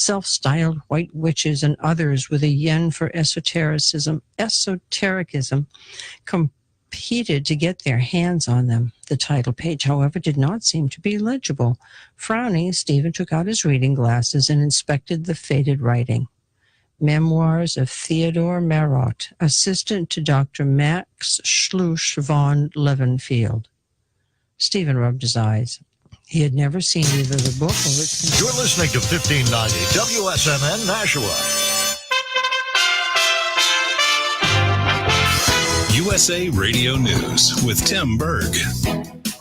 self-styled white witches and others with a yen for esotericism, competed to get their hands on them. The title page, however, did not seem to be legible. Frowning, Stephen took out his reading glasses and inspected the faded writing. Memoirs of Theodore Marot, assistant to Dr. Max Schluch von Levenfield. Stephen rubbed his eyes. He had never seen either the book or its... You're listening to 1590 WSMN Nashua. USA Radio News with Tim Berg.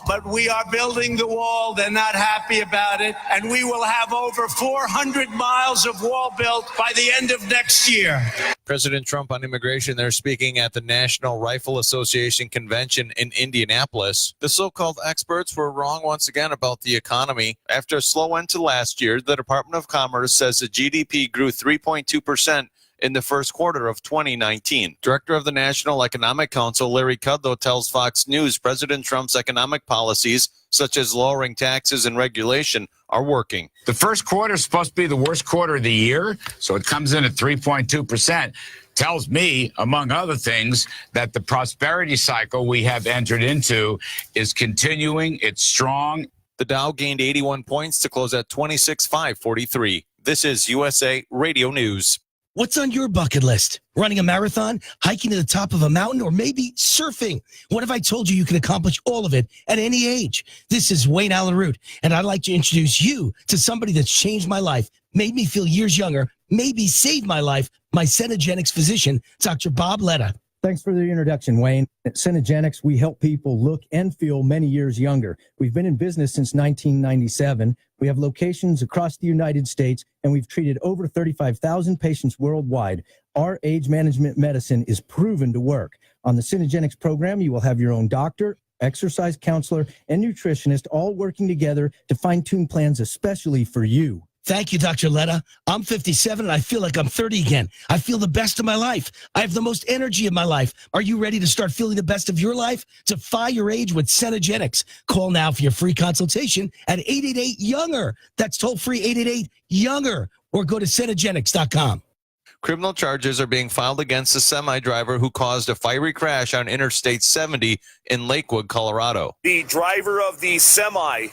But we are building the wall. They're not happy about it. And we will have over 400 miles of wall built by the end of next year. President Trump on immigration. They're speaking at the National Rifle Association convention in Indianapolis. The so-called experts were wrong once again about the economy. After a slow end to last year, the Department of Commerce says the GDP grew 3.2% in the first quarter of 2019. Director of the National Economic Council, Larry Kudlow, tells Fox News President Trump's economic policies, such as lowering taxes and regulation, are working. The first quarter is supposed to be the worst quarter of the year, so it comes in at 3.2%. Tells me, among other things, that the prosperity cycle we have entered into is continuing. It's strong. The Dow gained 81 points to close at 26,543. This is USA Radio News. What's on your bucket list? Running a marathon, hiking to the top of a mountain, or maybe surfing? What if I told you you can accomplish all of it at any age? This is Wayne Allen Root, and I'd like to introduce you to somebody that's changed my life, made me feel years younger, maybe saved my life, my Cenegenics physician, Dr. Bob Letta. Thanks for the introduction, Wayne. At Cenegenics, we help people look and feel many years younger. We've been in business since 1997. We have locations across the United States, and we've treated over 35,000 patients worldwide. Our age management medicine is proven to work. On the Cenegenics program, you will have your own doctor, exercise counselor, and nutritionist all working together to fine-tune plans especially for you. Thank you, Dr. Letta. I'm 57 and I feel like I'm 30 again. I feel the best of my life. I have the most energy of my life. Are you ready to start feeling the best of your life? Defy your age with Cenegenics. Call now for your free consultation at 888-YOUNGER. That's toll-free 888-YOUNGER. Or go to Cenegenics.com. Criminal charges are being filed against a semi-driver who caused a fiery crash on Interstate 70 in Lakewood, Colorado. The driver of the semi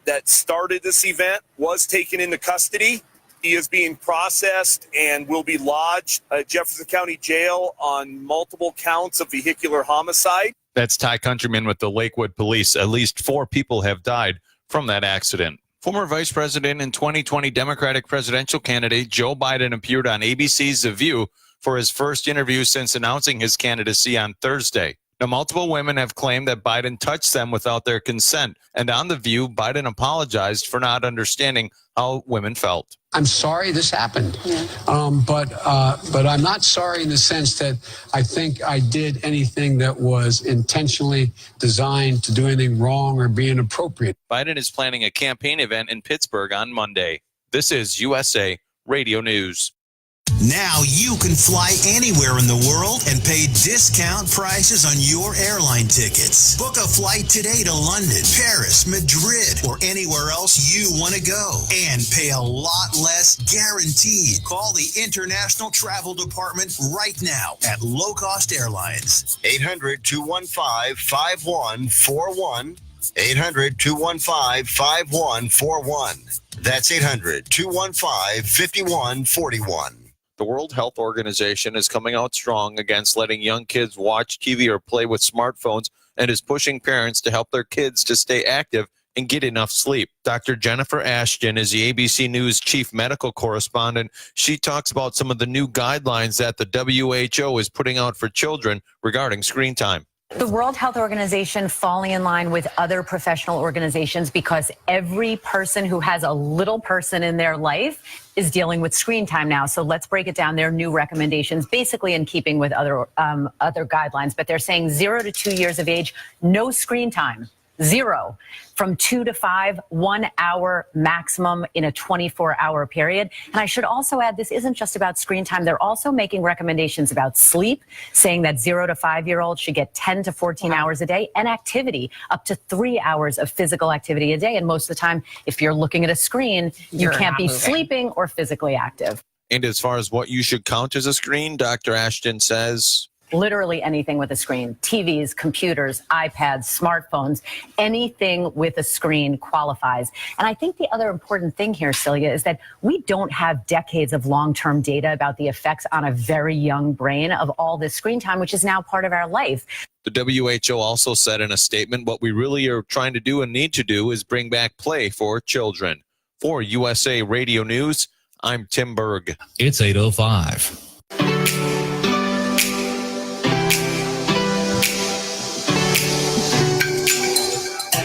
that started this event was taken into custody. He is being processed and will be lodged at Jefferson County Jail on multiple counts of vehicular homicide. That's Ty Countryman with the Lakewood Police. At least 4 people have died from that accident. Former Vice President and 2020 Democratic presidential candidate Joe Biden appeared on ABC's The View for his first interview since announcing his candidacy on Thursday. Now, multiple women have claimed that Biden touched them without their consent. And on The View, Biden apologized for not understanding how women felt. I'm sorry this happened, but I'm not sorry in the sense that I think I did anything that was intentionally designed to do anything wrong or be inappropriate. Biden is planning a campaign event in Pittsburgh on Monday. This is USA Radio News. Now you can fly anywhere in the world and pay discount prices on your airline tickets. Book a flight today to London, Paris, Madrid, or anywhere else you want to go and pay a lot less guaranteed. Call the International Travel Department right now at Low Cost Airlines. 800-215-5141. 800-215-5141. That's 800-215-5141. The World Health Organization is coming out strong against letting young kids watch TV or play with smartphones and is pushing parents to help their kids to stay active and get enough sleep. Dr. Jennifer Ashton is the ABC News chief medical correspondent. She talks about some of the new guidelines that the WHO is putting out for children regarding screen time. The World Health Organization falling in line with other professional organizations because every person who has a little person in their life is dealing with screen time now. So let's break it down. Their new recommendations, basically in keeping with other guidelines, but they're saying 0 to 2 years of age, no screen time. 0. From 2 to 5, 1 hour maximum in a 24-hour period. And I should also add, this isn't just about screen time. They're also making recommendations about sleep, saying that 0 to 5-year-olds should get 10 to 14 hours a day, and activity, up to 3 hours of physical activity a day. And most of the time, if you're looking at a screen, you can't be sleeping or physically active. And as far as what you should count as a screen, Dr. Ashton says, literally anything with a screen, TVs, computers, iPads, smartphones, anything with a screen qualifies. And I think the other important thing here, Celia, is that we don't have decades of long-term data about the effects on a very young brain of all this screen time, which is now part of our life. the WHO also said in a statement, what we really are trying to do and need to do is bring back play for children. For USA Radio News, I'm Tim Berg. It's 8:05.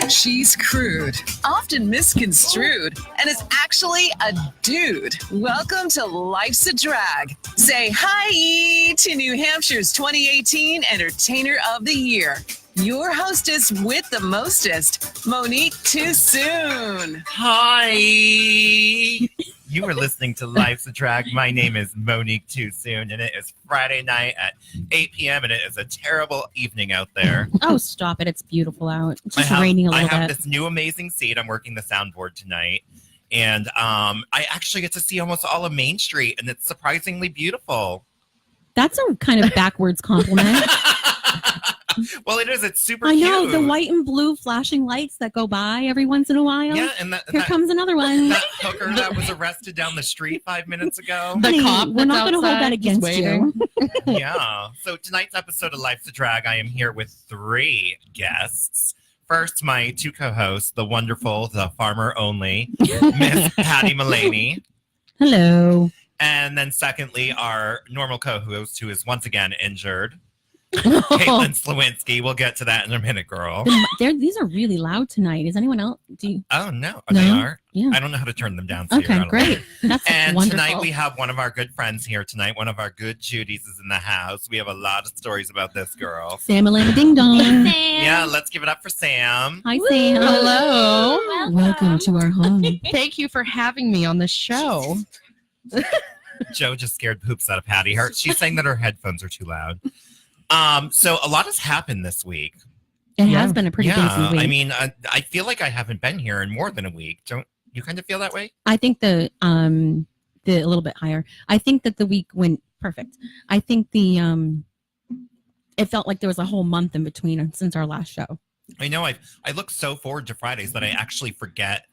She's crude, often misconstrued, and is actually a dude. Welcome to Life's a Drag. Say hi to New Hampshire's 2018 Entertainer of the Year. Your hostess with the mostest, Monique Too Soon. Hi. You are listening to Life's a Drag. My name is Monique Too Soon, and it is Friday night at 8 p.m., and it is a terrible evening out there. Oh, stop it. It's beautiful out. It's just raining a little bit. I have this new amazing seat. I'm working the soundboard tonight, and I actually get to see almost all of Main Street, and it's surprisingly beautiful. That's a kind of backwards compliment. Well, it is. It's super I know, cute. the white and blue flashing lights that go by every once in a while. Yeah, and Here comes another one. That hooker that was arrested down the street 5 minutes ago. Honey, we're not going to hold that against you. Yeah. So tonight's episode of Life's a Drag, I am here with 3 guests. First, my 2 co-hosts, the wonderful, the farmer only, Miss Patty Mullaney. Hello. And then secondly, our normal co-host, who is once again injured, Caitlin Slawinski. We'll get to that in a minute, girl. These are really loud tonight. Is anyone else? Oh, no. No? They are? Yeah. I don't know how to turn them down. So Okay, great. That's and wonderful. tonight we have one of our good friends here tonight. One of our good Judys is in the house. We have a lot of stories about this girl. Sam Elena Ding Dong. Yeah, let's give it up for Sam. Hi, Sam. Hello. Welcome to our home. Thank you for having me on the show. Joe just scared poops out of Patty. She's saying that her headphones are too loud. So a lot has happened this week. It has been a pretty busy week. I mean, I feel like I haven't been here in more than a week. Don't you kind of feel that way? I think the a little bit higher. I think that the week went perfect. I think it felt like there was a whole month in between since our last show. I know. I look so forward to Fridays that I actually forget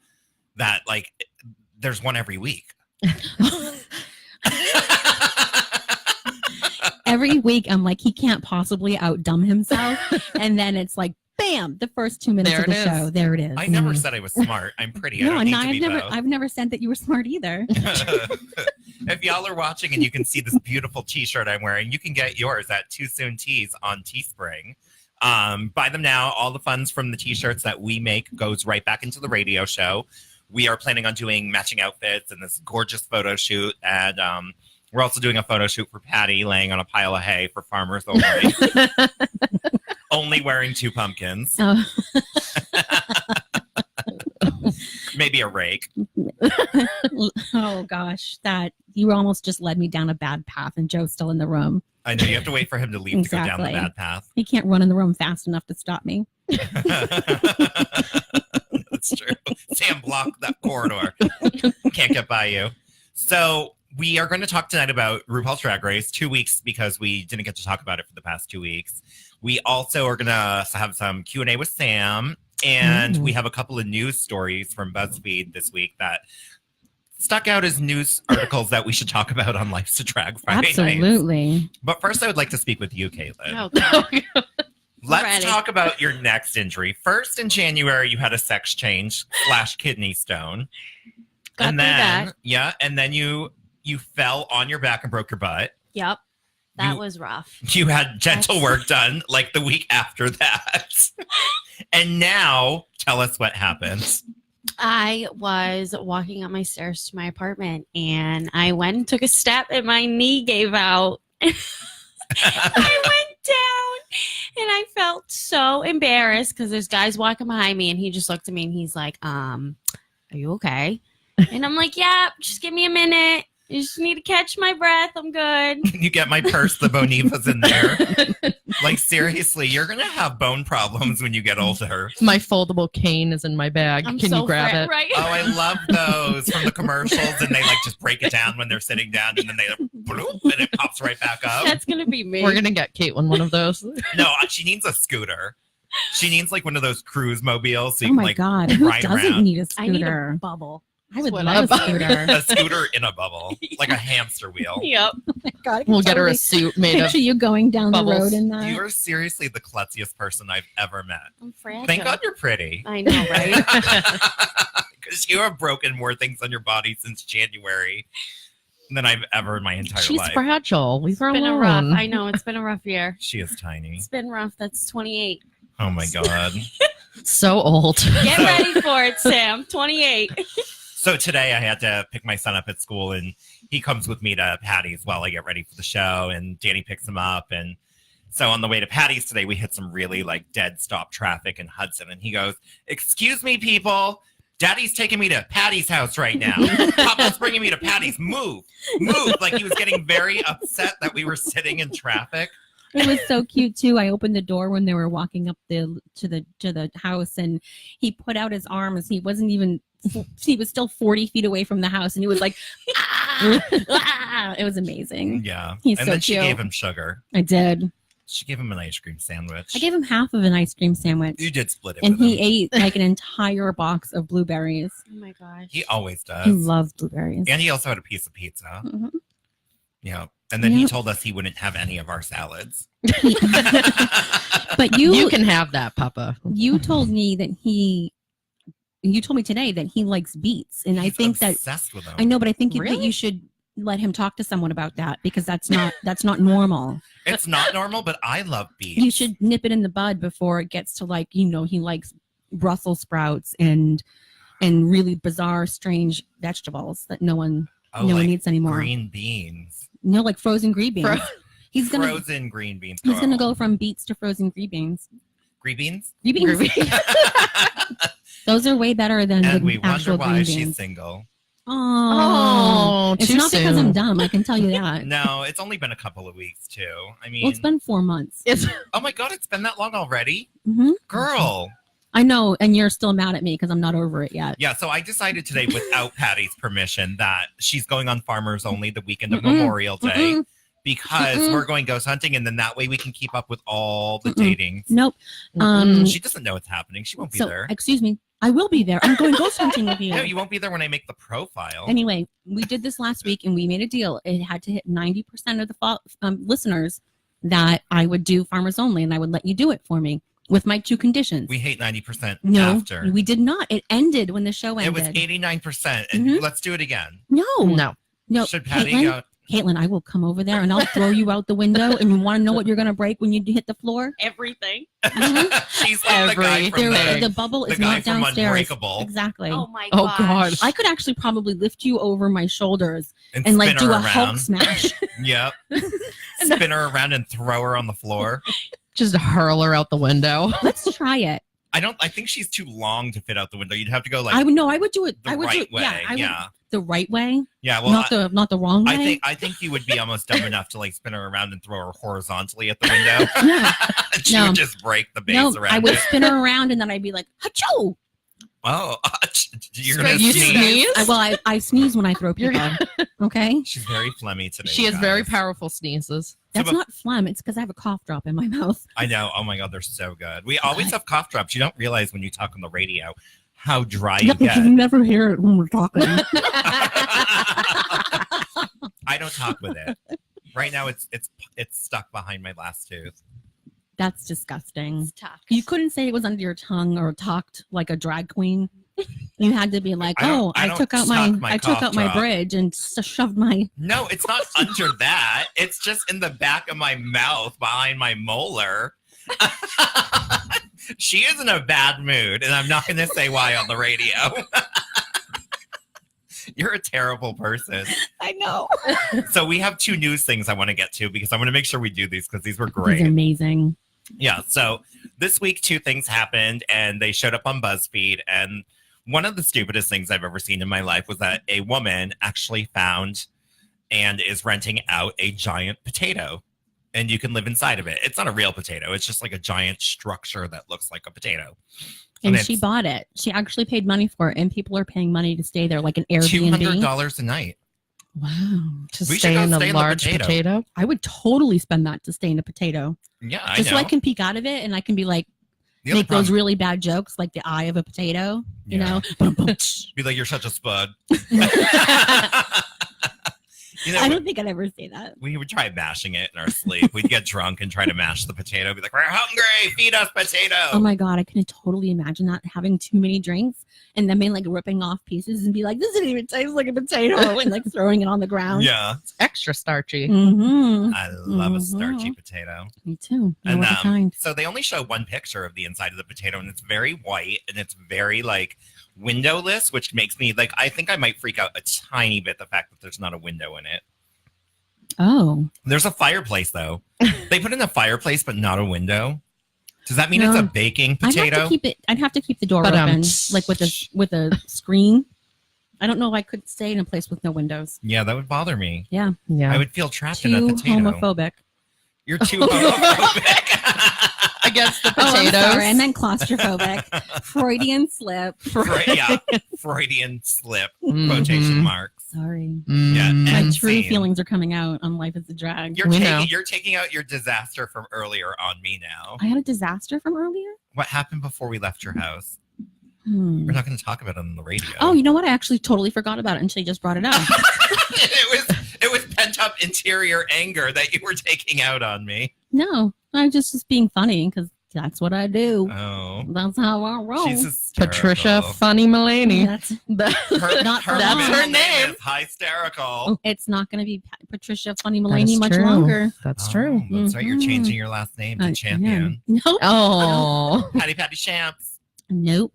that like there's one every week. Every week I'm like, he can't possibly outdumb himself, and then it's like, bam! The first 2 minutes of the show, there it is. I never said I was smart. I'm pretty. I don't need to be both. I've never said that you were smart either. If y'all are watching and you can see this beautiful T-shirt I'm wearing, you can get yours at Too Soon Tees on Teespring. Buy them now. All the funds from the T-shirts that we make goes right back into the radio show. We are planning on doing matching outfits and this gorgeous photo shoot, and we're also doing a photo shoot for Patty laying on a pile of hay for farmers only. Only wearing 2 pumpkins. Oh. Maybe a rake. Oh gosh, that you almost just led me down a bad path, and Joe's still in the room. I know, you have to wait for him to leave to go down the Exactly. bad path. He can't run in the room fast enough to stop me. That's true. Sam blocked that corridor. Can't get by you. So we are going to talk tonight about RuPaul's Drag Race, 2 weeks because we didn't get to talk about it for the past 2 weeks. We also are going to have some Q&A with Sam, and we have a couple of news stories from BuzzFeed this week that stuck out as news articles that we should talk about on Life's a Drag Friday nights. Absolutely. But first, I would like to speak with you, Caitlin. Oh, God. Let's Ready. talk about your next injury. First, in January, you had a sex change / kidney stone. Got and through then, that. yeah, and then you fell on your back and broke your butt. Yep. That You- was rough. You had dental work done like the week after that. And now, tell us what happened. I was walking up my stairs to my apartment and I went and took a step and my knee gave out. I went down I felt so embarrassed because there's guys walking behind me, and he just looked at me and he's like, "Are you okay?" And I'm like, "Yeah, just give me a minute. You just need to catch my breath. I'm good." You get my purse, the Bonifa's in there. Like, seriously, you're going to have bone problems when you get older. My foldable cane is in my bag. I'm Can so you grab fret, it? right? Oh, I love those from the commercials, and they like just break it down when they're sitting down, and then they bloop, and it pops right back up. That's gonna be me. We're gonna get Caitlin one of those. No, she needs a scooter. She needs like one of those cruise mobiles so you Oh can my like God. Who ride doesn't around. need a I need a scooter? bubble. I would That's what love a I- scooter. A scooter in a bubble, like a hamster wheel. Yep. God, I can We'll get her a totally suit made of. Picture you going down the bubbles. road in that. You are seriously the klutziest person I've ever met. I'm fragile. Thank God you're pretty. I know, right? Because you have broken more things on your body since January than I've ever in my entire She's life. fragile. Leave her It's been a rough. alone. I know it's been a rough year. She is tiny. It's been rough. That's 28. Oh my God. So old. Get ready for it, Sam. 28. So today I had to pick my son up at school, and he comes with me to Patty's while I get ready for the show, and Danny picks him up. And so on the way to Patty's today, we hit some really like dead stop traffic in Hudson, and he goes, "Excuse me, people. Daddy's taking me to Patty's house right now. Papa's bringing me to Patty's. Move. Like he was getting very upset that we were sitting in traffic. It was so cute too. I opened the door when they were walking up to the house, and he put out his arms. He wasn't even. He was still 40 feet away from the house, and he was like, ah, ah. It was amazing. Yeah. He's and so then she cute. gave him sugar. I did. She gave him an ice cream sandwich. I gave him half of an ice cream sandwich. You did split it And with he him. ate like an entire box of blueberries. Oh my gosh. He always does. He loves blueberries. And he also had a piece of pizza. Mhm. Yeah. And then he Yep. told us he wouldn't have any of our salads. But you can have that, Papa. You told me that you told me today that he likes beets, and I He's think that obsessed with them. I know, but I think that Really? you should let him talk to someone about that because that's not normal. It's not normal, but I love beets. You should nip it in the bud before it gets to like he likes Brussels sprouts and really bizarre, strange vegetables that no one like eats anymore. Green beans. No, like frozen green beans. He's gonna Frozen green beans. he's gonna go from beets to frozen green beans. Green beans? Green beans. Those are way better than And the we wonder actual why green she's beans. single. Oh, it's too not because soon. I'm dumb. I can tell you that. No, it's only been a couple of weeks, too. I mean, Well, it's been 4 months. oh my God, it's been that long already? Mhm. Girl. I know, and you're still mad at me because I'm not over it yet. Yeah, so I decided today, without Patty's permission, that she's going on Farmers Only the weekend of Mm-mm. Memorial Day Mm-mm. because Mm-mm. we're going ghost hunting, and then that way we can keep up with all the Mm-mm. dating. Nope. She doesn't know what's happening. She won't be So, there. excuse me. I will be there. I'm going ghost hunting with you. No, you won't be there when I make the profile. Anyway, we did this last week and we made a deal. It had to hit 90% of the listeners that I would do Farmers Only and I would let you do it for me with my 2 conditions. We hate 90% No, after. we did not. It ended when the show It ended. was 89%. And Mhm. let's do it again. No. Should Patty Caitlin, go? Caitlin, I will come over there and I'll throw you out the window. And you want to know what you're going to break when you hit the floor? Everything. She's like the guy from The bubble the is guy not from downstairs. Unbreakable. Exactly. Oh my Oh, gosh. God. I could actually probably lift you over my shoulders And and like spin do her a Hulk around. smash. Yep. Spin her around and throw her on the floor. Just hurl her out the window. Let's try it. I think she's too long to fit out the window. You'd have to go like I would know. I would do it. the I would right do way. Yeah, I would, Yeah. the right way. Yeah, well, not the wrong way. I think you would be almost dumb enough to like spin her around and throw her horizontally at the window. Yeah. She No. would just break the base No, around I would it. spin her around and then I'd be like, "Achoo!" Oh, you're gonna You sneeze. sneeze? I sneeze when I throw people. Okay. She's very phlegmy today. She you has very guys. powerful sneezes. That's not phlegm. It's because I have a cough drop in my mouth. I know. Oh my God, they're so good. We always have cough drops. You don't realize when you talk on the radio how dry you Yeah, get. you never hear it when we're talking. I don't talk with it. Right now, it's stuck behind my last tooth. That's disgusting. It's tough. You couldn't say it was under your tongue or talked like a drag queen. You had to be like, I don't- "Oh, I I don't took out suck my I took cough out my drop. bridge and shoved my." No, it's not under that. It's just in the back of my mouth behind my molar. She is in a bad mood, and I'm not going to say why on the radio. You're a terrible person. I know. So we have 2 news things I want to get to because I want to make sure we do these because these were He's great. amazing. Yeah, so this week, 2 things happened, and they showed up on BuzzFeed. And one of the stupidest things I've ever seen in my life was that a woman actually found and is renting out a giant potato. And you can live inside of it. It's not a real potato. It's just like a giant structure that looks like a potato. And she bought it. She actually paid money for it, and people are paying money to stay there, like an Airbnb. $200 a night. Wow. To We should stay go in a stay in the large potato. potato. I would totally spend that to stay in a potato. Yeah, I Just know. so I can peek out of it and I can be like, The other make those problem- really bad jokes, like the eye of a potato, you Yeah. know? Boom, boom. Be like, you're such a spud. You I know, don't think I'd ever say that. we would try mashing it in our sleep. We'd get drunk and try to mash the potato. Be like, we're hungry. Feed us potato. Oh my God, I can totally imagine that, having too many drinks and then being like ripping off pieces and be like, this doesn't even taste like a potato, and like throwing it on the ground. Yeah. It's extra starchy. Mm-hmm. I love a starchy potato. Me too. No And other kind. so they only show one picture of the inside of the potato, and it's very white and it's very like windowless, which makes me like, I think I might freak out a tiny bit the fact that there's not a window in it. Oh. There's a fireplace though. They put in a fireplace but not a window. Does that mean it's No. a baking I'd potato? have to keep the door But, open, like with a screen. I don't know if I could stay in a place with no windows. Yeah, that would bother me. Yeah. Yeah. I would feel trapped Too in a potato. homophobic. You're too homophobic. Against the Oh, I'm potatoes. sorry. I meant claustrophobic. Freudian slip. Yeah, Freudian slip, Mhm. quotation marks. Sorry. Yeah, My and true scene. feelings are coming out on Life is a Drag. You're taking out your disaster from earlier on me now. I had a disaster from earlier? What happened before we left your house? Hmm. We're not going to talk about it on the radio. Oh, you know what? I actually totally forgot about it until you just brought it up. It was pent up interior anger that you were taking out on me. No, I'm just being funny because that's what I do. Oh, That's how I roll. she's hysterical. Patricia Funny Mullaney. That's Her, not her for long. middle name is hysterical. It's not going to be Patricia Funny Mullaney is much true. longer. That's true. That's right. You're Mhm. changing your last name to Yeah. Champion. Nope. Oh. Patty Patty Champs. Nope.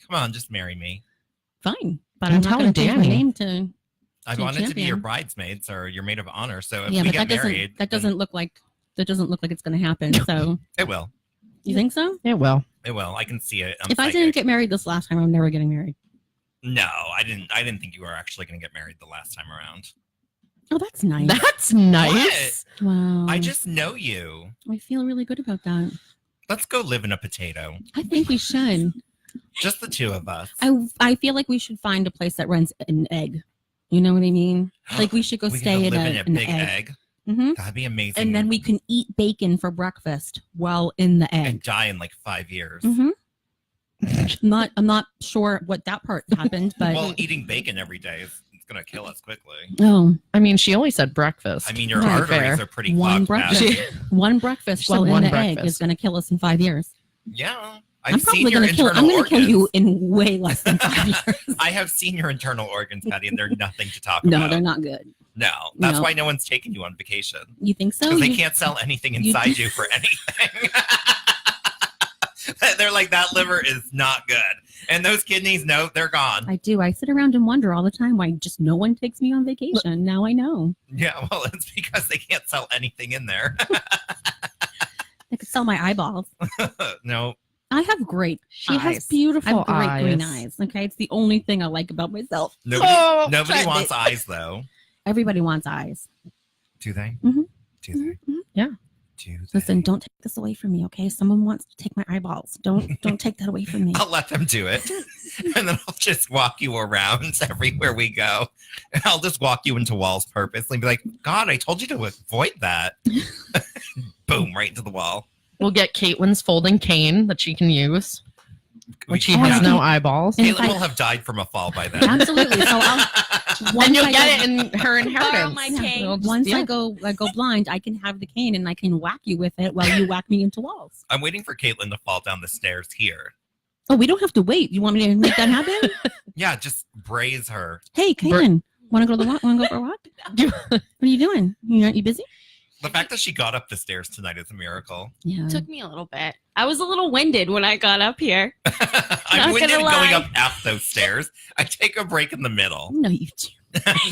Come on, just marry me. Fine. But I'm I'm not telling going to change my Danny. name to. I to wanted to be your Champion. bridesmaids or your maid of honor. So if Yeah, we but get that married, doesn't look like it's going to happen. So it will. you think so? It will. It will. I can see it. I'm If I psychic. didn't get married this last time, I'm never getting married. No, I didn't. I didn't think you were actually going to get married the last time around. Oh, that's nice. That's nice. Wow. I just know you. I feel really good about that. Let's go live in a potato. I think we should. Just the two of us. I feel like we should find a place that rents an egg. You know what I mean? Like we should go We stay could in live in a an big egg. egg. hmm That'd be amazing. And then we can eat bacon for breakfast while in the and egg. die in like 5 years. hmm I'm not sure what that part happened, but Well, eating bacon every day is it's gonna kill us quickly. oh, I mean, she only said breakfast. I mean, your To be arteries fair. are pretty one clogged. breakfast, Patty. one breakfast She while said in one the egg breakfast. is going to kill us in 5 years. Yeah, I'm I've probably seen your going to kill. internal I'm going to kill organs. you in way less than 5 years. I have seen your internal organs, Patty, and they're nothing to talk No, about. they're not good. No, that's No. why no one's taking you on vacation. You think so? Because they You- can't sell anything inside you for anything. They're like, that liver is not good. And those kidneys, no, they're gone. I do. I sit around and wonder all the time why just no one takes me on vacation. Now I know. Yeah, well, it's because they can't sell anything in there. I could sell my eyeballs. No. I have great She eyes. has beautiful I have great green eyes. eyes. Okay, it's the only thing I like about myself. Nobody, Oh, nobody check wants it. eyes, though. Everybody wants eyes. Do they? Mhm. Do they? Yeah. Do they? Listen, don't take this away from me, okay? Someone wants to take my eyeballs. Don't take that away from me. I'll let them do it. And then I'll just walk you around everywhere we go. And I'll just walk you into walls purposely and be like, God, I told you to avoid that. Boom, right into the wall. We'll get Caitlin's folding cane that she can use when she Oh, has yeah. no eyeballs. And if Caitlin I- will have died from a fall by then. Absolutely. So And you'll I get go- it in her inheritance. my Yeah. cane. It'll just- Once yeah. I go blind, I can have the cane and I can whack you with it while you whack me into walls. I'm waiting for Caitlin to fall down the stairs here. Oh, we don't have to wait. You want me to make that happen? Yeah, just braze her. Hey, Caitlin, want to go to the walk? Want to go for a walk? What are you doing? You busy? The fact that she got up the stairs tonight is a miracle. Yeah. Took me a little bit. I was a little winded when I got up here. I'm Not winded gonna going lie. up half those stairs. I take a break in the middle. No, you do.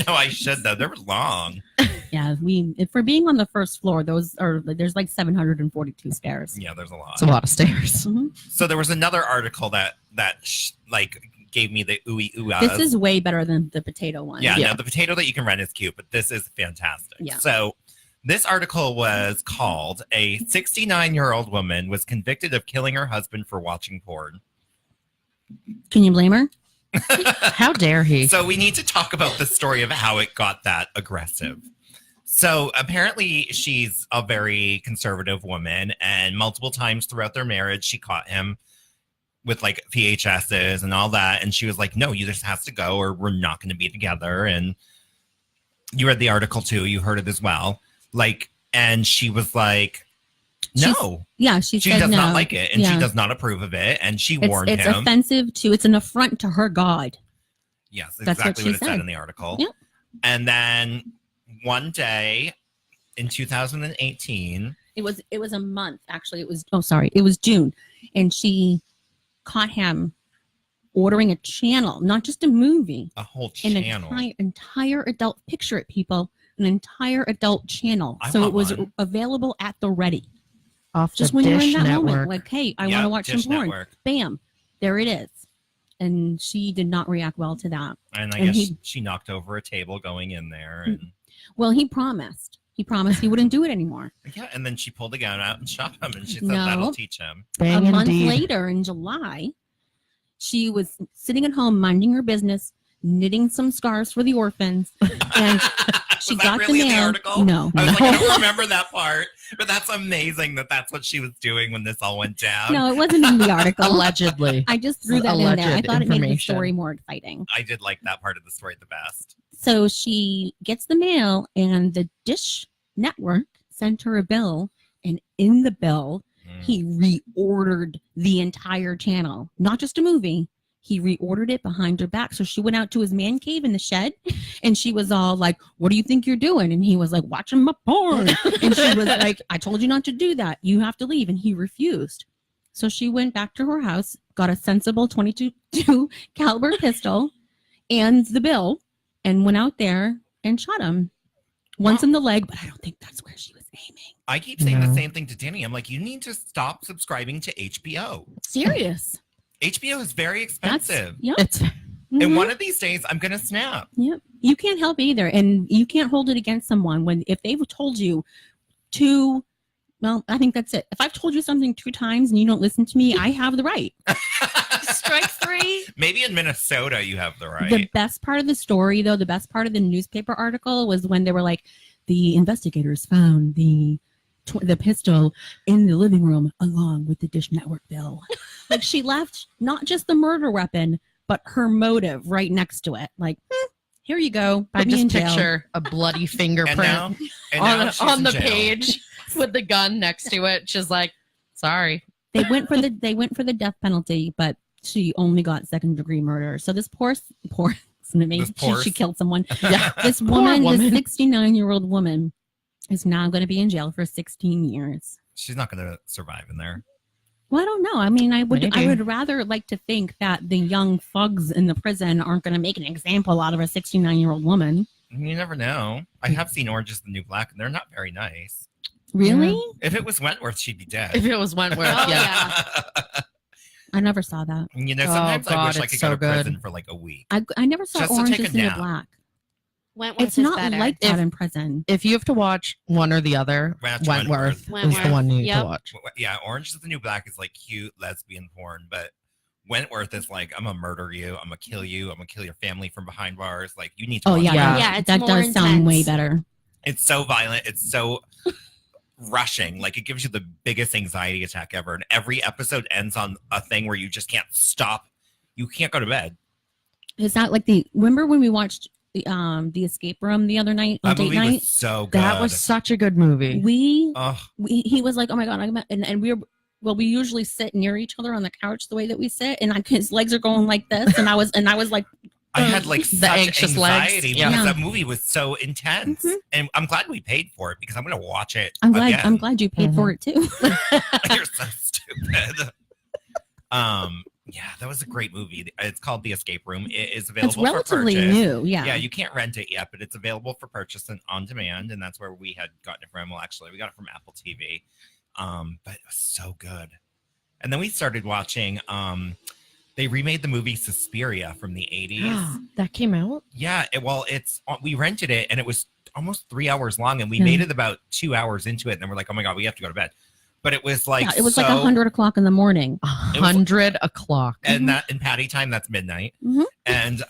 No, I should though. They're long. Yeah, if we're being on the first floor, there's like 742 stairs. Yeah, there's a lot. It's a lot of stairs. Mm-hmm. So there was another article that gave me the ooey ooh. This is way better than the potato one. Yeah, no, the potato that you can rent is cute, but this is fantastic. Yeah. So this article was called "A 69-year-old woman was convicted of killing her husband for watching porn." Can you blame her? How dare he? So we need to talk about the story of how it got that aggressive. So apparently she's a very conservative woman, and multiple times throughout their marriage, she caught him with like VHSs and all that. And she was like, no, you just has to go or we're not going to be together. And you read the article too. You heard it as well. Like, and she was like, no. She she said does no. not like it. And she Yeah. does not approve of it. And she It's warned him. offensive it's an affront to her God. Yes, That's what exactly she what it said said. in the article. Yep. And then one day in 2018, It was a month, actually. It was June. And she caught him ordering a channel, not just a movie. a whole An channel. entire adult, picture it, people, an entire adult channel. I So want it was one. available at the ready. Off Just the when you're Dish in that Network. moment, like, hey, I want Yep, to watch Dish some porn. Network. Bam, there it is. And she did not react well to that. And I And guess he- she knocked over a table going in there. And Well, he promised. He promised he wouldn't do it anymore. yeah, and then she pulled the gun out and shot him. And she said No. that'll teach him. A month later, in July, she was sitting at home minding her business, knitting some scarves for the orphans, and she Was that got really the in the mail. article? No, I was like, I don't remember that part. But that's amazing that that's what she was doing when this all went down. no, it wasn't in the article. Allegedly. I just threw that in there. I Alleged thought it made the information. story more exciting. I did like that part of the story the best. So she gets the mail, and the Dish Network sent her a bill, and in the bill, he reordered the entire channel, not just a movie. He reordered it behind her back. So she went out to his man cave in the shed, and she was all like, what do you think you're doing? And he was like, watching my porn. And she was like, I told you not to do that. You have to leave. And he refused. So she went back to her house, got a sensible 22 caliber pistol and the bill, and went out there and shot him once in the leg, but I don't think that's where she was aiming. I keep saying No. the same thing to Danny. I'm like, you need to stop subscribing to HBO. Serious. HBO is very expensive. Yep. It's And Mhm. one of these days, I'm going to snap. Yep. You can't help either. And you can't hold it against someone if they've told you well, I think that's it. If I've told you something 2 times and you don't listen to me, I have the right. Strike 3. Maybe in Minnesota, you have the right. The best part of the story, though, the best part of the newspaper article was when they were like, the investigators found the pistol in the living room along with the Dish Network bill. Like, she left not just the murder weapon, but her motive right next to it. Like, here you go. I Put me just in jail. picture a bloody fingerprint and now she's on in the jail. page with the gun next to it. She's like, sorry. They went for the death penalty, but she only got second-degree murder. So this poor isn't it amazing? She killed someone. Yeah. This Poor woman, woman. this 69-year-old woman, is now going to be in jail for 16 years. She's not going to survive in there. Well, I don't know. I mean, I Maybe. would rather like to think that the young thugs in the prison aren't going to make an example out of a 69-year-old woman. You never know. I have seen Orange is the New Black, and they're not very nice. Really? If it was Wentworth, she'd be dead. If it was Wentworth, Oh, yeah. I never saw that. You know, Oh, sometimes I God, wish I it's could so go to prison good. for like a week. I never saw Just to Orange take a is the New nap. Black. Wentworth It's is not better. like that If- in prison. If you have to watch one or the other, Watch Wentworth is the Wentworth. one you need Yep. to watch. Yeah, Orange is the New Black is like cute lesbian porn, but Wentworth is like, I'm gonna murder you, I'm gonna kill you, I'm gonna kill your family from behind bars. Like, you need to Oh watch yeah, Wentworth. Yeah, it's that more does sound way intense. better. It's so violent, it's so rushing. Like, it gives you the biggest anxiety attack ever. And every episode ends on a thing where you just can't stop. You can't go to bed. Is that like remember when we watched the Escape Room the other night on That date movie night? was so good. That was such a good movie. Ugh. He was like, oh my god, and we usually sit near each other on the couch the way that we sit, and his legs are going like this, and I was like, I had like The such anxious legs. anxiety Yeah. because that movie was so intense, and I'm glad we paid for it because I'm gonna watch it. I'm again. glad you paid for it too. You're so stupid. Yeah, that was a great movie. It's called The Escape Room. It is available It's relatively for purchase. new, yeah. Yeah, you can't rent it yet, but it's available for purchase and on demand, and that's where we had gotten it from. Well, actually, we got it from Apple TV. But it was so good. And then we started watching. They remade the movie Suspiria from the 80s. That came out? Yeah, we rented it, and it was almost 3 hours long, and we made it about 2 hours into it, and then we're like, oh my god, we have to go to bed. But it was like it was like 100 o'clock in the morning. 100 o'clock. And that in Patty time, that's midnight. Mhm. And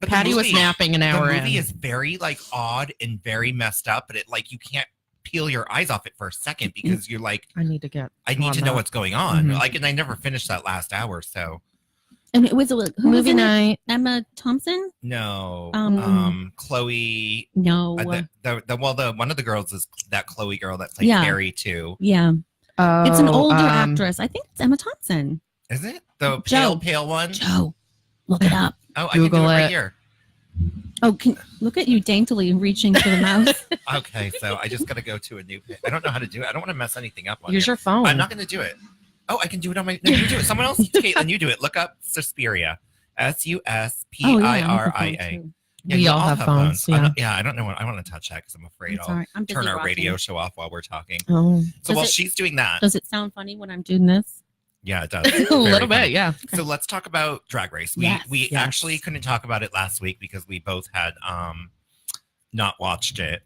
but Patty the was napping an hour The movie in. is very like odd and very messed up, but it like you can't peel your eyes off it for a second because you're like, I need to get. I need on to know that. what's going on. Mhm. Like, and I never finished that last hour, so And it was who was Movie in it? night. Emma Thompson? no. Chloe. No. The one of the girls is that Chloe girl that played Yeah. Carrie too. Yeah. It's an older um, actress. I think it's Emma Thompson. Is it the Joe. pale one? Joe, look it up. Oh, I can do it Google right it. here. Oh, look at you daintily reaching for the mouse. Okay, so I just got to go to a new page. I don't know how to do it. I don't want to mess anything up on Use here. your phone. I'm not going to do it. Oh, I can do it on my. No, you do it. Someone else, Caitlin, you do it. Look up Suspiria. Suspiria. We all have phones. I don't know what I want to touch that because I'm afraid It's all right. I'm I'll turn busy our radio watching. show off while we're talking. Oh. So Does while it- she's doing that, Does it sound funny when I'm doing this? yeah, it does. A Very little bit, funny. yeah. So let's talk about Drag Race. We Yes. actually couldn't talk about it last week because we both had not watched it.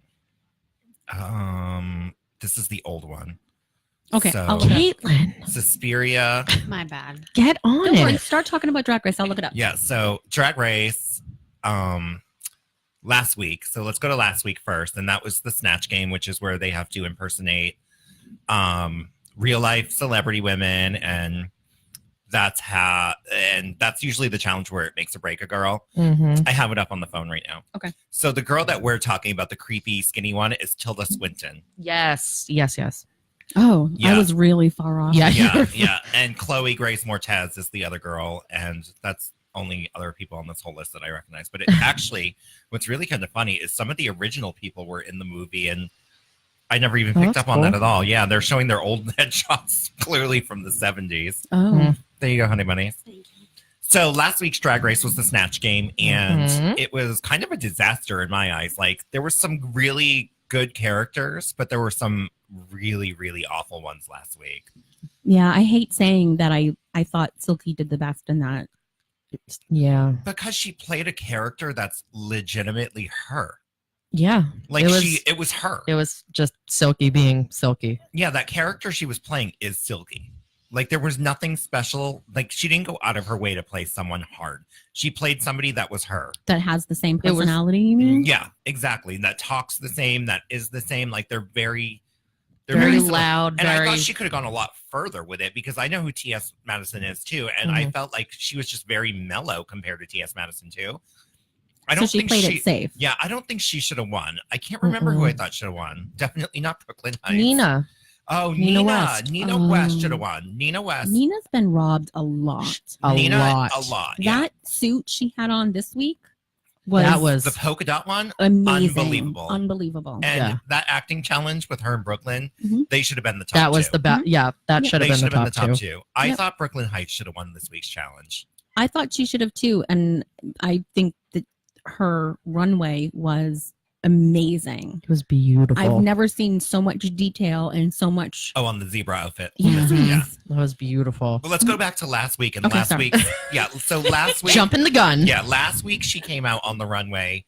This is the old one. Okay. So, I'll look it up. Caitlin, Suspiria. My bad. get on Don't worry. it. Start talking about Drag Race. I'll look it up. Yeah, so Drag Race last week. So let's go to last week first. And that was the Snatch Game, which is where they have to impersonate real life celebrity women. And that's usually the challenge where it makes or break a girl. Mhm. I have it up on the phone right now. Okay. So the girl that we're talking about, the creepy skinny one, is Tilda Swinton. Yes. Oh, Yeah. I was really far off. Yeah. Yeah. And Chloe Grace Moretz is the other girl. And that's only other people on this whole list that I recognize. But it actually, what's really kind of funny is some of the original people were in the movie, and I never even picked that's up on that cool. at all. Yeah, they're showing their old headshots clearly from the 70s. Oh. There you go, honey bunnies. So last week's Drag Race was the Snatch Game, and Mhm. it was kind of a disaster in my eyes. Like, there were some really good characters, but there were some really, really awful ones last week. Yeah, I hate saying that I thought Silky did the best in that. Yeah. Because she played a character that's legitimately her. Yeah. Like, it was, it was her. It was just Silky being Silky. Yeah, that character she was playing is Silky. Like, there was nothing special. Like, she didn't go out of her way to play someone hard. She played somebody that was her. That has the same It was- personality, you mean? Yeah, exactly. That talks the same, that is the same. Like, they're very Very similar. loud, And I very- thought she could have gone a lot further with it because I know who T.S. Madison is too. And I Mhm. felt like she was just very mellow compared to T.S. Madison too. I So don't she think played it safe. Yeah, I don't think she should have won. I can't remember who I thought should have won. Definitely not Brooklyn Heights. Nina. Oh, Nina Nina. West. Nina West should have won. Nina West. Nina's been robbed a lot. Nina, lot. a lot. Yeah. That suit she had on this week was That was The polka dot one, amazing. unbelievable. Unbelievable. And Yeah. that acting challenge with her in Brooklyn, Mhm. they should have been the top that was two. the best. Yeah, that should They have been should the have been top, the top two. two. I Yep. thought Brooklyn Heights should have won this week's challenge. I thought she should have too. And I think that her runway was amazing. It was beautiful. I've never seen so much detail and so much. Oh, on the zebra outfit. Yes. Yeah. That was beautiful. But let's go back to last week. And Okay, last sorry. week, yeah. So last week, Jumping the gun. yeah, last week she came out on the runway,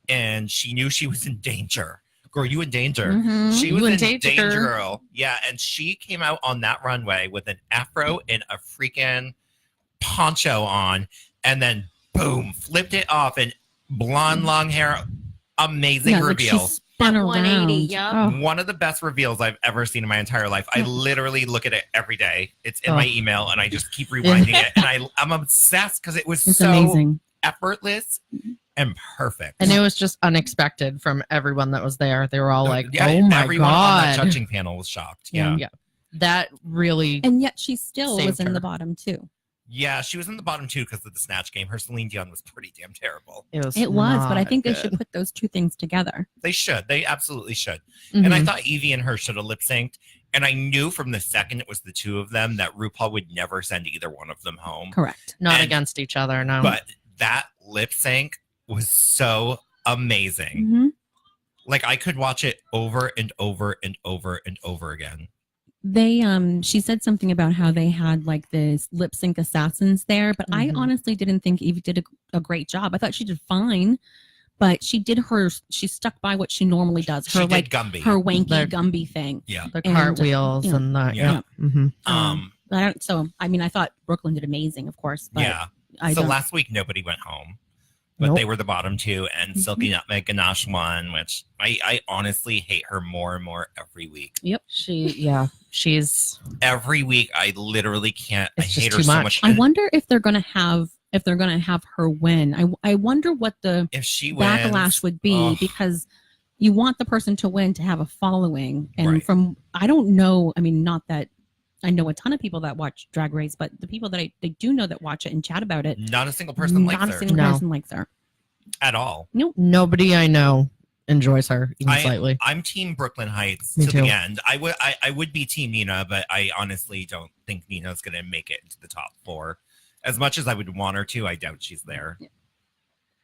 and she knew she was in danger. Girl, you in danger? Mhm. She You was in in danger, danger, girl. girl. Yeah, and she came out on that runway with an afro and a freaking poncho on, and then boom, flipped it off, and blonde, long hair. Amazing Yeah, like she reveal. spun That around. 180, yup. Oh. One of the best reveals I've ever seen in my entire life. I literally look at it every day. It's in Oh. my email, and I just keep rewinding it. And I'm obsessed because it was It's so amazing. effortless and perfect. And it was just unexpected from everyone that was there. They were all like, Yeah, "Oh my everyone on that god!" judging panel was shocked. Yeah. Yeah, that really. And yet she still Saved was in her. the bottom too. Yeah, she was in the bottom two because of the Snatch Game. Her Celine Dion was pretty damn terrible. It was. It was, but I not think they good. should put those two things together. They should. They absolutely should. And I Mhm. thought Evie and her should have lip synced. And I knew from the second it was the two of them that RuPaul would never send either one of them home. Correct. Not against each other, no. But that lip sync was so amazing. Mm-hmm. Like I could watch it over and over and over and over again. They she said something about how they had like this lip sync assassins there, but I honestly didn't think Eve did a great job. I thought she did fine, but she stuck by what she normally does. Her She did like Gumby. her wanky Gumby thing. Yeah. The cartwheels and the Yeah. I thought Brooklyn did amazing, of course. But Yeah. I So don't- last week nobody went home, but Nope. they were the bottom two, and Silky Nutmeg Ganache won, which I honestly hate her more and more every week. Yep. She's Every week I literally can't. I It's just hate her too so much. much. I wonder if they're gonna have her win. I wonder what the If she backlash wins, would be, ugh. because you want the person to win to have a following. And from I don't know, I mean, not that I know a ton of people that watch Drag Race, but the people that I do know that watch it and chat about it, Not a single person likes not her a single No. person likes her. at all. Nope. Nobody I know enjoys her even slightly. I'm Team Brooklyn Heights Me to too. the end. I would be Team Nina, but I honestly don't think Nina's going to make it into the top 4. As much as I would want her to, I doubt she's there.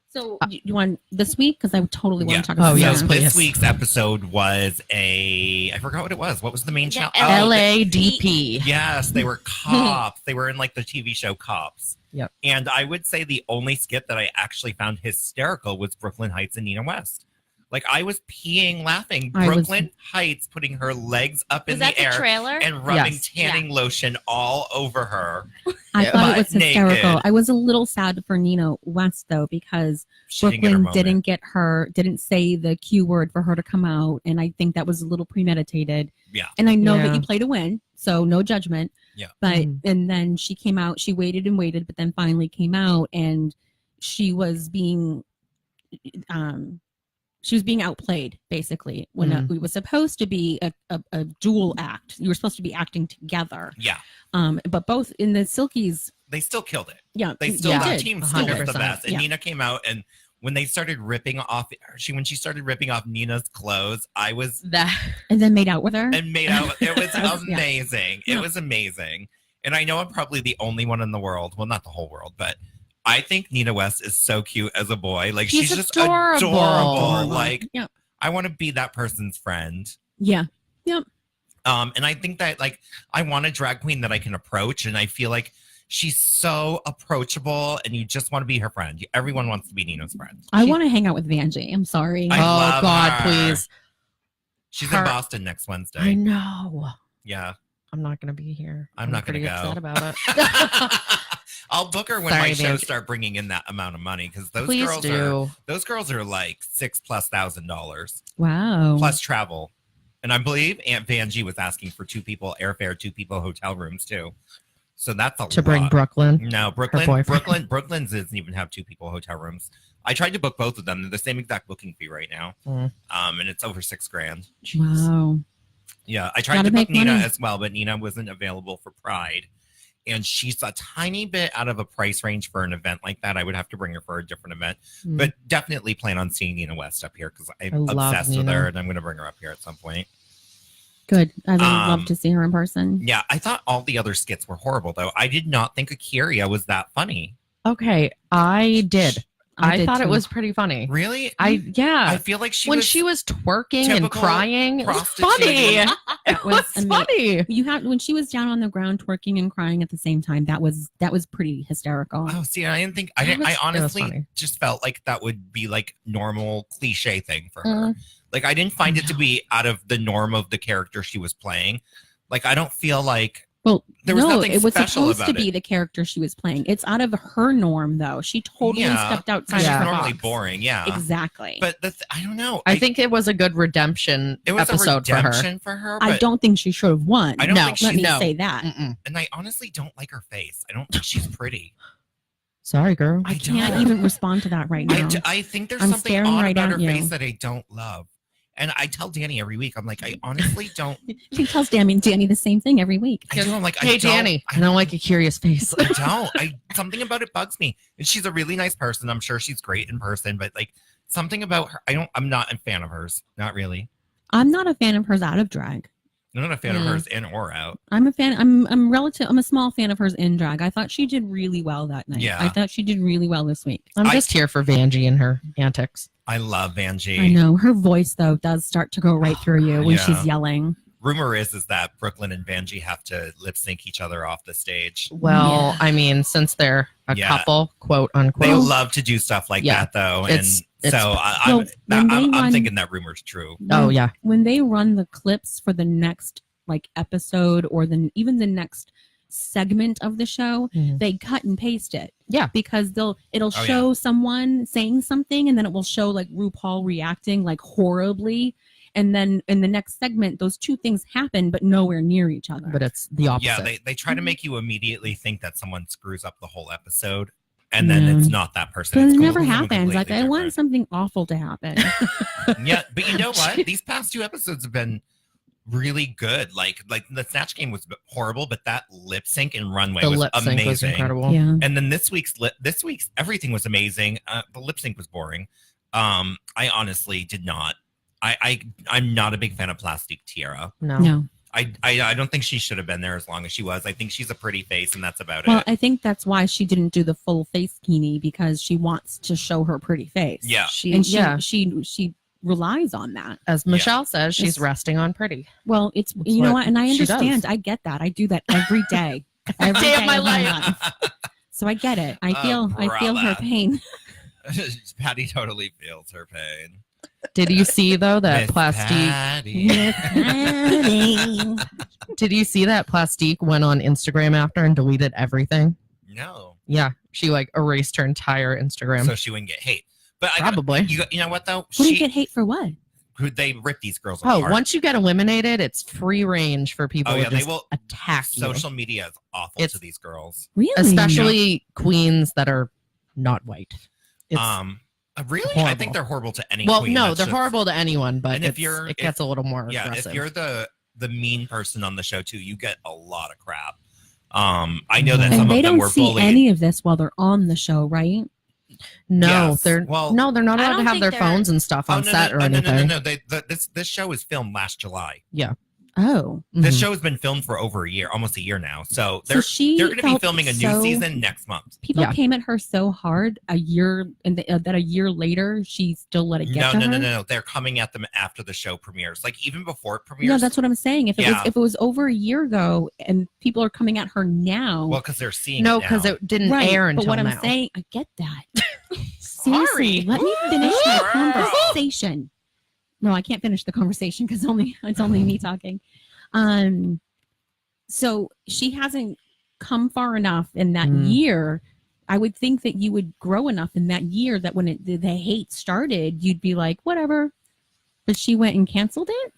So you want this week? Because I totally want to talk Oh, about yes, Nina. please. This week's episode was I forgot what it was. What was the main channel? LADP. Yes, they were cops. They were in like the TV show Cops. Yep. And I would say the only skit that I actually found hysterical was Brooklyn Heights and Nina West. Like I was peeing laughing. I was- Brooklyn Heights putting her legs up in Was that the the air trailer? and rubbing Yes. tanning lotion all over her. I thought it was butt hysterical. naked. I was a little sad for Nina West though, because She didn't get her Brooklyn moment. didn't say the Q word for her to come out, and I think that was a little premeditated. Yeah. And I know Yeah. that you play to win, so no judgment. Yeah. But and then she came out. She waited and waited, but then finally came out, and she was being outplayed basically when it was supposed to be a dual act. You were supposed to be acting together. Yeah. But both in the Silkies, They still killed it. yeah, They still yeah, the did. team still was the 100%. best. And Yeah. Nina came out, and when they started ripping off when she started ripping off Nina's clothes, I was and then made out with her. and made out. It was Yeah. amazing. It was amazing. And I know I'm probably the only one in the world. Well, not the whole world, but I think Nina West is so cute as a boy. Like she's just adorable. adorable. Like Yeah. I want to be that person's friend. Yeah. Yep. And I think that like I want a drag queen that I can approach, and I feel like she's so approachable, and you just want to be her friend. Everyone wants to be Nina's friend. I want to hang out with Vanjie. I'm sorry. I love God, her. please. She's Her- in Boston next Wednesday. I know. Yeah. I'm not going to be here. I'm not gonna pretty go. upset about it. I'll book her when Sorry, my shows Vanjie. start bringing in that amount of money, because Please do. those girls are like $6,000+ Wow. plus travel. And I believe Aunt Vanjie was asking for 2 people airfare, 2 people hotel rooms too. So that's a To bring lot. Brooklyn. No, boyfriend. Brooklyn doesn't even have 2 people hotel rooms. I tried to book both of them. They're the same exact booking fee right now. And it's over $6,000. Wow. Yeah, I tried Gotta to book make Nina money. as well, but Nina wasn't available for Pride. And she's a tiny bit out of a price range for an event like that. I would have to bring her for a different event. Mm. But definitely plan on seeing Nina West up here, because I'm I love obsessed with Nina. her, and I'm going to bring her up here at some point. Good. I would love to see her in person. Yeah, I thought all the other skits were horrible, though. I did not think Akiria was that funny. Okay, I did. I did thought it too. was pretty funny. Really? Yeah. I feel like when she was twerking and typical crying, it was prostitute. funny. That was It's funny. You have when she was down on the ground twerking and crying at the same time. That was pretty hysterical. Oh, see, I didn't think I It didn't. was- I it was honestly funny. just felt like that would be like normal cliche thing for her. Mm. Like I didn't find it to be out of the norm of the character she was playing. Like I don't feel like Well, there was no, nothing it was special supposed about to be it. the character she was playing. It's out of her norm, though. She totally stepped outside She's of her normally box. boring, yeah. Exactly. But I don't know. I think it was a good redemption it was episode a redemption for her. for her. I but- don't think she should have won. I don't no, think let she- me no. say that. And I honestly don't like her face. I don't think she's pretty. Sorry, girl. I can't even respond to that right now. I think there's I'm something staring odd right about at her you. face that I don't love. And I tell Danny every week, I'm like, I honestly don't. She tells Danny the same thing every week. I do. I'm like, Hey, Danny, I don't like a curious face. I don't. Something about it bugs me. And she's a really nice person. I'm sure she's great in person, but like something about her, I'm not a fan of hers. Not really. I'm not a fan of hers out of drag. I'm not a fan of hers in or out. I'm a fan. I'm a small fan of hers in drag. I thought she did really well that night. Yeah. I thought she did really well this week. I'm just here for Vanjie and her antics. I love Vanjie. I know her voice though does start to go right through you when she's yelling. Rumor is that Brooklyn and Vanjie have to lip sync each other off the stage. Well, I mean, since they're a couple, quote unquote, they love to do stuff like that though, I'm thinking that rumor's true. Oh yeah, when they run the clips for the next like episode or even the next segment of the show, they cut and paste it. Yeah, because it'll show someone saying something, and then it will show like RuPaul reacting like horribly. And then in the next segment, those two things happen, but nowhere near each other. But it's the opposite. Yeah, they try to make you immediately think that someone screws up the whole episode, and then it's not that person. But It's it never someone happens. Like completely I want something awful to happen. Yeah, but you know what? These past 2 episodes have been really good. Like the Snatch Game was horrible, but that lip sync and runway The was lip sync amazing. was incredible. Yeah. And then this week's everything was amazing. The lip sync was boring. I honestly did not. I'm not a big fan of Plastique Tiara. No. I don't think she should have been there as long as she was. I think she's a pretty face, and that's about Well, it. I think that's why she didn't do the full face bikini, because she wants to show her pretty face. Yeah. She relies on that. As Michelle says, she's resting on pretty. Well, it's That's you know what what, and I she understand. does. I get that. I do that every day. Every Day of my of life. So I get it. I feel her brother. pain. Patty totally feels her pain. Did you see though that Miss Plastique? Patty. Did you see that Plastique went on Instagram after and deleted everything? No. Yeah, she like erased her entire Instagram. So she wouldn't get hate. But Probably. you know what though? What do you get hate for? What? They rip these girls Oh, apart. once you get eliminated, it's free range for people Oh, yeah, to they just will attack you. Social media is awful It's- to these girls. Really? Especially queens that are not white. It's Really? I horrible. think they're horrible to any well, queen. no, that's they're just- horrible to anyone, but And if you're- it gets a little more Yeah, aggressive. if you're the mean person on the show too, you get a lot of crap. I know that some And they of them don't were see bullied. any of this while they're on the show, right? no, Yes. they're Well, no, they're not I allowed don't to have think their they're- phones and stuff on set or anything. No. This show was filmed last July. Yeah. Oh. This Mhm. show has been filmed for over a year, almost a year now. So So they're she going to be felt filming a new so- season next month. People Yeah. came at her so hard a year, and that a year later she still let it get to her. No. They're coming at them after the show premieres, like even before it premieres. No, that's what I'm saying. If Yeah. it was over a year ago, and people are coming at her now, Well, because they're seeing No, it because now. it didn't right? air But until what now. I'm saying, I get that. Seriously, let me finish my conversation. No, I can't finish the conversation because it's only me talking. So she hasn't come far enough in that year. I would think that you would grow enough in that year that when the hate started, you'd be like, whatever. But she went and canceled it.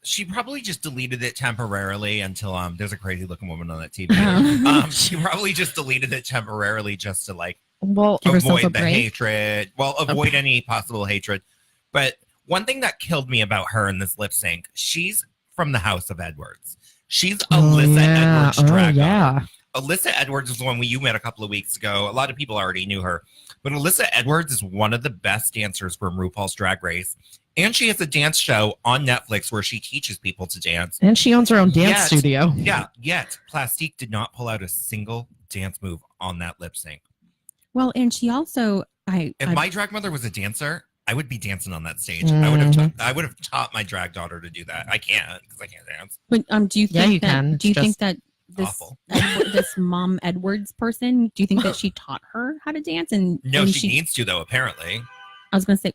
She probably just deleted it temporarily until there's a crazy looking woman on that TV. Oh. She probably just deleted it temporarily just to like Well, Give herself a avoid the break? hatred. Well, avoid any possible hatred. But one thing that killed me about her in this lip sync, she's from the House of Edwards. She's Alyssa Edwards drag daughter. Alyssa Edwards is the one you met a couple of weeks ago. A lot of people already knew her. But Alyssa Edwards is one of the best dancers from RuPaul's Drag Race. And she has a dance show on Netflix where she teaches people to dance. And she owns her own dance Yet- studio. Yeah, yet Plastique did not pull out a single dance move on that lip sync. Well, and she also, If my drag mother was a dancer, I would be dancing on that stage. I would have taught my drag daughter to do that. I can't because I can't dance. But do you think Yeah, you that, can. Do you It's think just that this awful. this Mom Edwards person? Do you think that she taught her how to dance? And No, and she needs to though. Apparently, I was going to say,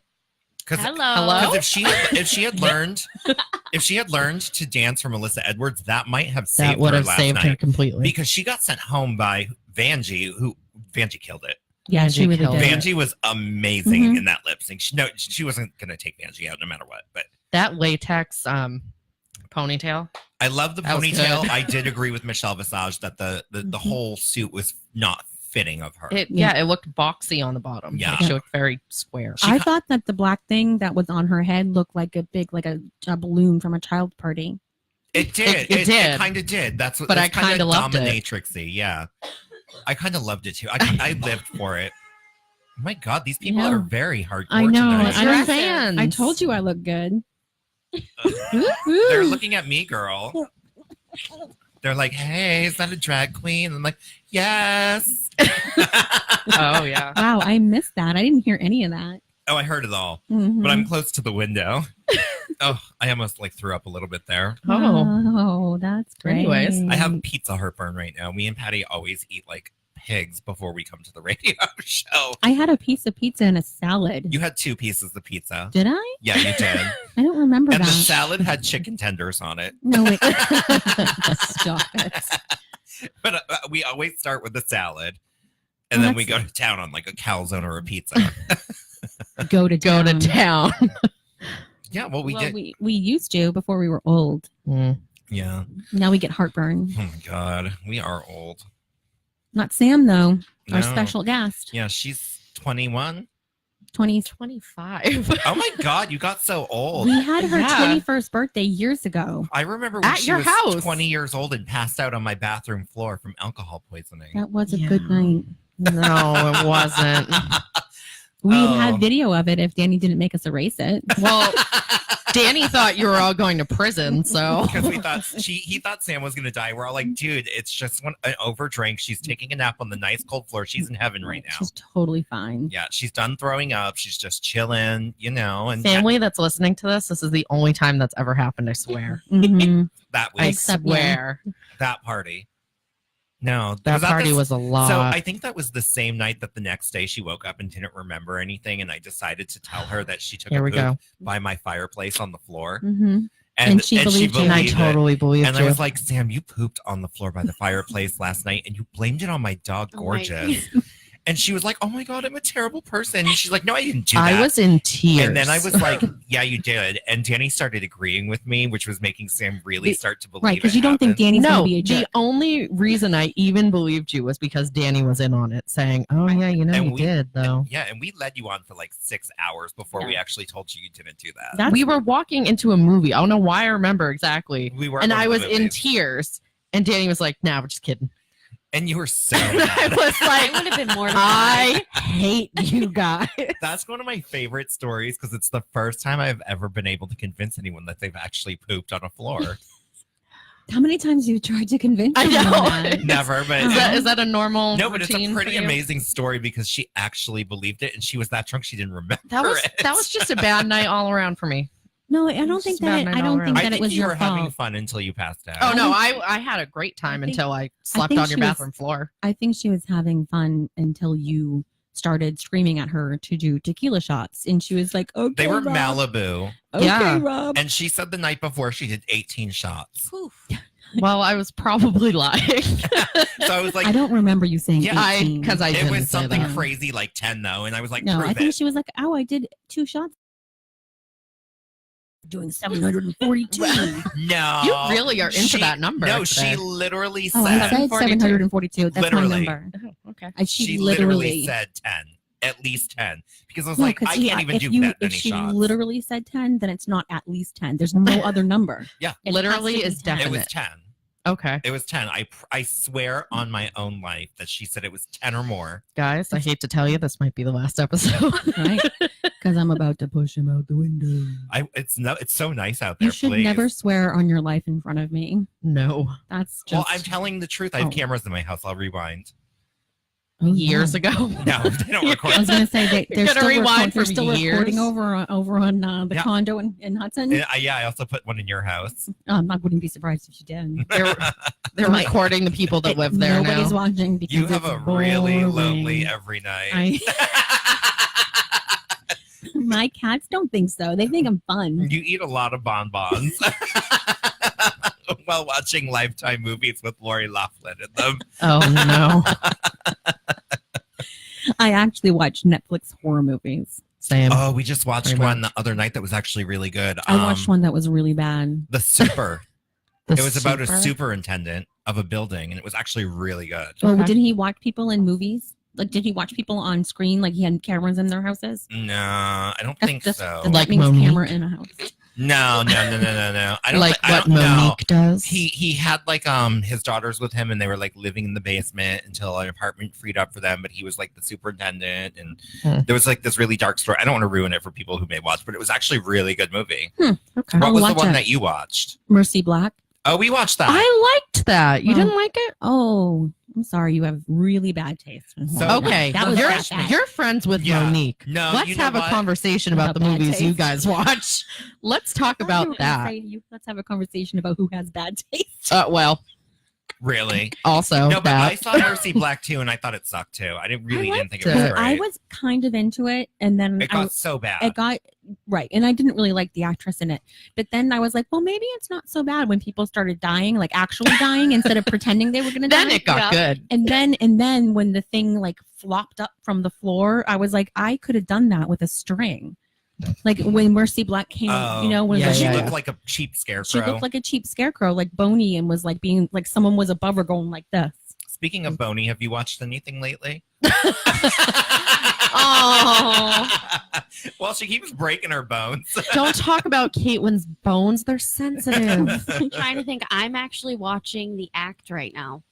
because Hello. if she had learned to dance from Alyssa Edwards, that might have saved That would her have last saved night her completely. because she got sent home by Vanjie, who Vanjie killed it. yeah, she really killed did. it. Vanjie was amazing Mhm. in that lip sync. She wasn't going to take Vanjie out no matter what. But That latex ponytail. I love the That was ponytail. good. I did agree with Michelle Visage that the whole suit was not fitting of her. It looked boxy on the bottom. Yeah. Like, she looked very square. I thought that the black thing that was on her head looked like a big, like a balloon from a child party. It did. It did. It kind of did. That's what. But that's I kinda loved it. dominatrixy. Yeah, I kind of loved it too. I lived for it. Oh my God, these people Yeah. are very hardcore I know. tonight. You're I, fans. I told you I look good. They're looking at me, girl. They're like, hey, is that a drag queen? I'm like, yes. Oh, yeah. Wow, I missed that. I didn't hear any of that. Oh, I heard it all. Mhm. But I'm close to the window. Oh, I almost like threw up a little bit there. Oh, that's great. Anyways, I have pizza heartburn right now. Me and Patty always eat like pigs before we come to the radio show. I had a piece of pizza and a salad. You had 2 pieces of pizza. Did I? Yeah, you did. I don't remember And that. the salad had chicken tenders on it. No, wait. Stop it. But we always start with the salad. And then we go to town on like a calzone or a pizza. Go to town. Yeah, well, we did. We used to before we were old. Yeah. Now we get heartburn. Oh, my God. We are old. Not Sam, though. Our No. special guest. Yeah, she's 21. 25. Oh, my God. You got so old. We had her Yeah. 21st birthday years ago. I remember when At she your was house. 20 years old and passed out on my bathroom floor from alcohol poisoning. That was a good night. No, it wasn't. We'd Oh. have video of it if Danny didn't make us erase it. Well, Danny thought you were all going to prison, so Because we thought he thought Sam was gonna die. We're all like, dude, it's just an overdrink. She's taking a nap on the nice cold floor. She's in heaven right now. She's totally fine. Yeah, she's done throwing up. She's just chilling, you know. And family that's listening to this is the only time that's ever happened, I swear. Mhm. that I week, swear. that party. No, That party was a lot. So I think that was the same night that the next day she woke up and didn't remember anything, and I decided to tell her that she took Here a we poop go. by my fireplace on the floor. Mm-hmm. And she believed you. And I it. totally believed And you. I was like, Sam, you pooped on the floor by the fireplace last night, and you blamed it on my dog, Oh my Gorgeous. And she was like, oh my God, I'm a terrible person. And she's like, no, I didn't do that. I was in tears. And then I was like, yeah, you did. And Danny started agreeing with me, which was making Sam really start to believe Right, because it you don't think happened. Danny's going no, to be a jerk. the only reason I even believed you was because Danny was in on it, saying, "Oh yeah, you know And you we- did though." Yeah, and we led you on for like 6 hours before we actually told you didn't do that. That's- We were walking into a movie. I don't know why I remember exactly. We were and going I to was the in movies. tears, and Danny was like, "Nah, we're just kidding." And you were so I mad. was I like, would have been more. "I hate you guys." That's one of my favorite stories because it's the first time I've ever been able to convince anyone that they've actually pooped on a floor. How many times have you tried to convince I someone know. that? Never, but Is that a normal? no, but it's a routine pretty for you? amazing story because she actually believed it, and she was that drunk she didn't remember it. That was just a bad night all around for me. No, I don't think Just bad that. night I all don't think around. that I it was you your were having fault. fun until you passed out. Oh no, think- I had a great time think- until I slept think on your she was- bathroom floor. I think she was having fun until you started screaming at her to do tequila shots, and she was like, "Okay, They were Rob. Malibu, Okay, Yeah. Rob." and she said the night before she did 18 shots. Well, I was probably lying. So I was like, I don't remember you saying Yeah, 18. because I it didn't was say something that. crazy like 10 though, and I was like, No, prove I think it. she was like, "Oh, I did 2 shots." Doing 742. No, You really are into She- that number. No, today. she literally Oh, I said. said 742. That's Literally. my number. Oh, okay. She literally said 10, at least 10, because I was like, I can't even do that If many she shots. literally said 10, then it's not at least 10. There's no other number. Yeah, It Literally has to be is 10. it was definite. 10. Okay, It was 10. I swear on my own life that she said it was 10 or more. guys, I hate to tell you, this might be the last episode. Right? Because I'm about to push him out the window. It's so nice out there. You should please. never swear on your life in front of me. No, That's just Well, I'm telling the truth. I have Oh. cameras in my house. I'll rewind. Oh, years yeah. ago. No, they don't record. I was going to say they're You're gonna still, rewind they're from still recording years? over on the Yeah. condo in Hudson. Yeah, I also put one in your house. I wouldn't be surprised if you did. They're My- recording the people that live there Nobody's now. watching because You have it's a really boring. lonely every night. My cats don't think so. They think I'm fun. You eat a lot of bonbons while watching Lifetime movies with Lori Loughlin in them. Oh no, I actually watch Netflix horror movies. same. Oh, we just watched Pretty one the other night that was actually really good. I watched one that was really bad. The Super. The It was about a super- superintendent of a building, and it was actually really good. Oh, Okay. did he watch people in movies? Like, did he watch people on screen? Like he had cameras in their houses? No, I don't That's- think that's- so. that Like means Monique. camera in a house. No. I don't Like I what don't know. Monique does? He had like his daughters with him, and they were like living in the basement until an apartment freed up for them. But he was like the superintendent, and there was like this really dark story. I don't want to ruin it for people who may watch, but it was actually a really good movie. Okay. What I'll was the watch one it. that you watched? Mercy Black. Oh, we watched that. I liked that. You didn't like it? Oh, I'm sorry. You have really bad taste. Okay, that was you're, that bad. you're friends with Monique. No, let's you know have a what? conversation about the About bad movies you taste. guys watch. Let's talk I thought you about were gonna that. say to you, let's have a conversation about who has bad taste. Well, Really? also No, but that. I saw Mercy Black too, and I thought it sucked too. I didn't think it was it. great. I was kind of into it, and then It got so bad. It got right, and I didn't really like the actress in it. But then I was like, well, maybe it's not so bad when people started dying, like actually dying, instead of pretending they were going to die. Then it got good. And then when the thing like flopped up from the floor, I was like, I could have done that with a string. Like when Mercy Black came, you know, when she looked like a cheap scarecrow. she looked like a cheap scarecrow, like bony, and was like being like someone was above her going like this. Speaking of Boney, have you watched anything lately? Oh, Well, she keeps breaking her bones. don't talk about Caitlin's bones. They're sensitive. I'm trying to think. I'm actually watching The Act right now.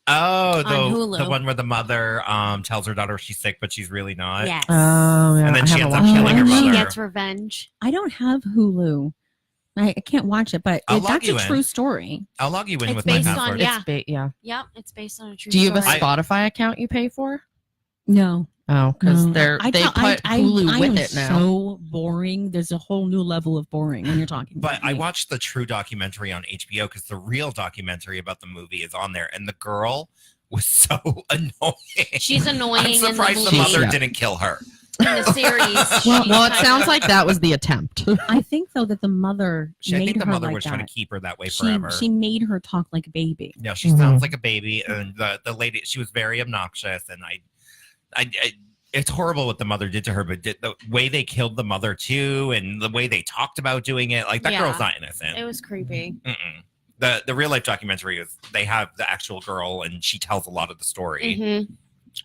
Oh, On Hulu. the one where the mother tells her daughter she's sick, but she's really not. Yes. Oh, yeah. And then I she haven't ends up watched killing her that. She mother. gets revenge. I don't have Hulu. I can't watch it, but I'll log that's a you in. true story. I'll log you in It's with my based on password. yeah. Yeah. Yep, it's based on a true Do you have a story. Spotify account you pay for? No. Oh, because No. they put Hulu with am it now. So boring. There's a whole new level of boring when you're talking. But about I me. watched the true documentary on HBO because the real documentary about the movie is on there, and the girl was so annoying. She's annoying. I'm in the surprised the movie. mother didn't kill her. In the series. Well, it sounds like that was the attempt. I think though that the mother I made think the her mother like was that. trying to keep her that way forever. She made her talk like a baby. Yeah, she sounds like a baby, and the lady, she was very obnoxious, and I it's horrible what the mother did to her, but the way they killed the mother too, and the way they talked about doing it, like that Yeah. girl's not innocent. It was creepy. Mm-mm. The real life documentary is they have the actual girl, and she tells a lot of the story. Mm-hmm.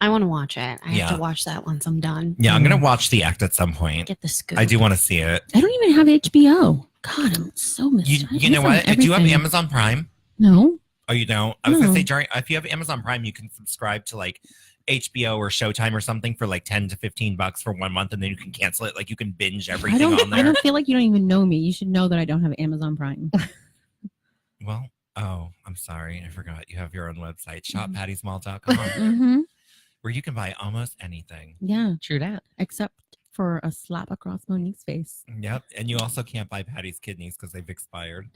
I want to watch it. I Yeah. have to watch that once I'm done. Yeah, I'm gonna watch The Act at some point. Get the scoop. I do want to see it. I don't even have HBO. God, I'm so missed. You know what? Do you have Amazon Prime? No. Oh, you don't? I was gonna No. say, during if you have Amazon Prime, you can subscribe to like HBO or Showtime or something for like $10 to $15 for 1 month, and then you can cancel it. Like you can binge I everything on don't. I there. don't feel like you don't even know me. You should know that I don't have Amazon Prime. Well, oh, I'm sorry, I forgot. You have your own website, shoppattismall.com, Mm-hmm. where you can buy almost anything. Yeah, true that. Except for a slap across Monique's face. Yep, and you also can't buy Patty's kidneys because they've expired.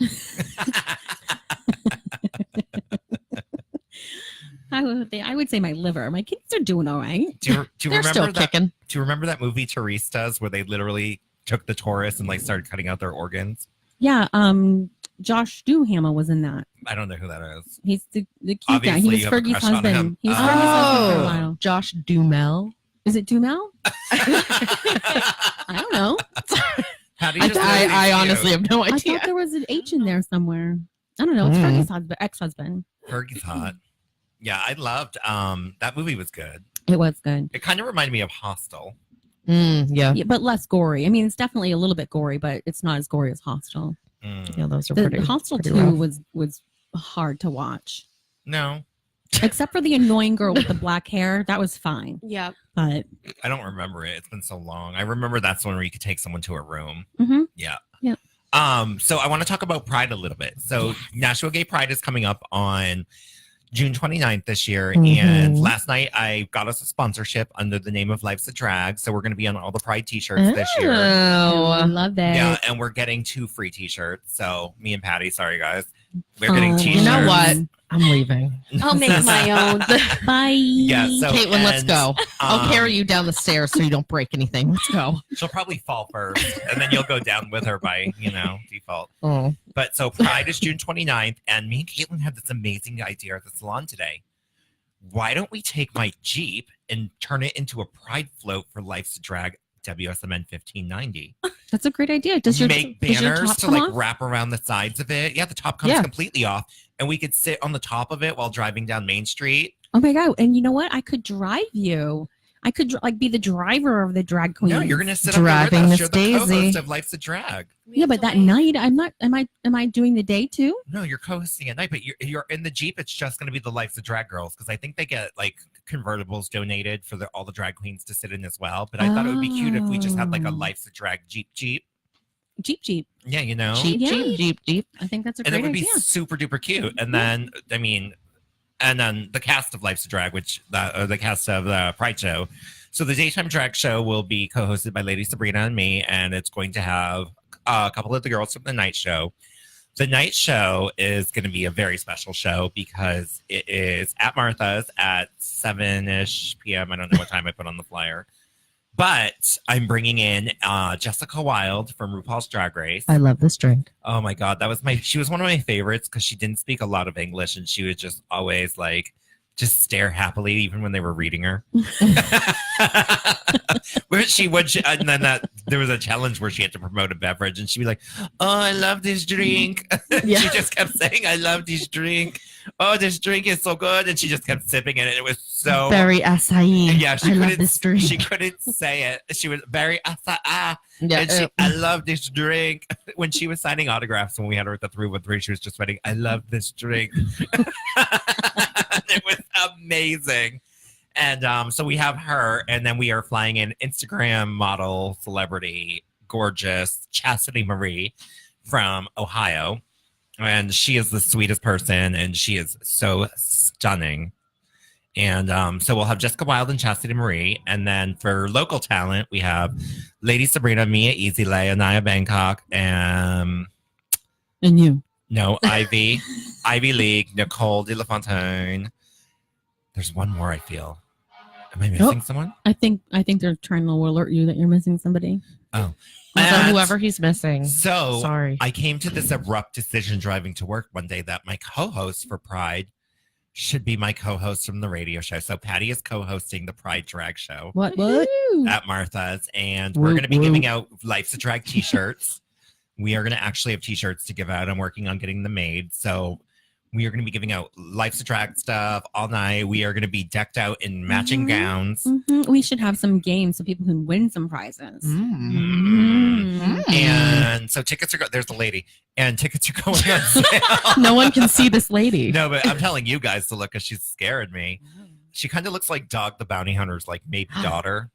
I would say my liver. My kids are doing all right. Do you They're remember still that? kicking. Do you remember that movie Therese does, where they literally took the Taurus and like started cutting out their organs? Yeah. Josh Duhamel was in that. I don't know who that is. He's the cute Obviously, guy. He was you have a Fergie's crush on him. husband. He was Fergie's husband for a Oh, while. Josh Dumel. Is it Dumel? I don't know. Patty I, just really I cute. honestly have no I idea. thought there was an H in there somewhere. I don't know. It's Fergie's husband, ex-husband. Fergie's hot. Yeah, I loved that movie was good. It was good. It kind of reminded me of Hostel. Yeah. Yeah, but less gory. I mean, it's definitely a little bit gory, but it's not as gory as Hostel. Yeah, those are The pretty. Hostel pretty 2 rough. was hard to watch. No, Except for the annoying girl with the black hair. That was fine. Yep. But I don't remember it. It's been so long. I remember that's one where you could take someone to a room. Mhm. Yeah. Yeah. So I want to talk about Pride a little bit. So Nashua Gay Pride is coming up on June 29th this year. And last night I got us a sponsorship under the name of Life's a Drag. So we're going to be on all the Pride t-shirts this year. I love that. Yeah, and we're getting 2 free t-shirts. So me and Patty, sorry guys. We're getting Oh. t-shirts. You know what? I'm leaving. I'll make my own. Bye. Yeah, so Caitlin, let's and, go. I'll um, carry you down the stairs so you don't break anything. Let's go. She'll probably fall first, and then you'll go down with her by, default. Oh. But so Pride is June 29th, and me and Caitlin had this amazing idea at the salon today. Why don't we take my Jeep and turn it into a Pride float for Life's a Drag WSMN 1590? That's a great idea. Does your Make does your banners top to come like off? wrap around the sides of it. Yeah, the top comes Yeah. completely off, and we could sit on the top of it while driving down Main Street. Oh my god! And you know what? I could drive you I could like be the driver of the drag queen. No, you're gonna sit Driving up there with us. Miss You're the co-host Daisy. of Life's a Drag. Yeah, but that night I'm not. Am I doing the day too? No, you're co-hosting at night, but you're in the Jeep. It's just gonna be the Life's a Drag girls because I think they get like convertibles donated for all the drag queens to sit in as well. But I thought it would be cute if we just had like a Life's a Drag Jeep. Jeep. Yeah, you know. Jeep. I think that's a And great it would be idea. super duper cute. And then and then the cast of Life's a Drag, which the cast of the Pride Show. So the daytime drag show will be co-hosted by Lady Sabrina and me, and it's going to have a couple of the girls from the night show. The night show is going to be a very special show because it is at Martha's at 7-ish p.m. I don't know what time I put on the flyer. But I'm bringing in Jessica Wilde from RuPaul's Drag Race. I love this drink. Oh my God. She was one of my favorites because she didn't speak a lot of English and she would just always just stare happily even when they were reading her. Where and then there was a challenge where she had to promote a beverage and she'd be like, "Oh, I love this drink." Yeah. She just kept saying, "I love this drink. Oh, this drink is so good." And she just kept sipping it. And it was so Very acai. Yeah, I love this drink. She couldn't say it. She was very acai. Yeah, And I love this drink. When she was signing autographs when we had her at the 313, she was just writing, "I love this drink." It was amazing. And so we have her, and then we are flying in Instagram model, celebrity, gorgeous Chastity Marie from Ohio. And she is the sweetest person, and she is so stunning. And so we'll have Jessica Wilde and Chastity Marie. And then for local talent, we have Lady Sabrina, Mia Easylay, Anaya Bangkok, and you. No, Ivy League, Nicole De La Fontaine. There's one more, I feel. Am I missing someone? I think they're trying to alert you that you're missing somebody. Oh. So And whoever he's missing. So Sorry. I came to this abrupt decision driving to work one day that my co-host for Pride should be my co-host from the radio show. So Patty is co-hosting the Pride Drag Show What? at Martha's. And we're going to be giving out Life's a Drag t-shirts. We are going to actually have t-shirts to give out. I'm working on getting them made. So we are going to be giving out Life's a Drag stuff all night. We are going to be decked out in matching gowns. We should have some games so people can win some prizes. And so tickets are there's a lady, and tickets are going on sale. No one can see this lady. No, but I'm telling you guys to look because she's scared me. She kind of looks like Dog the Bounty Hunter's maybe daughter.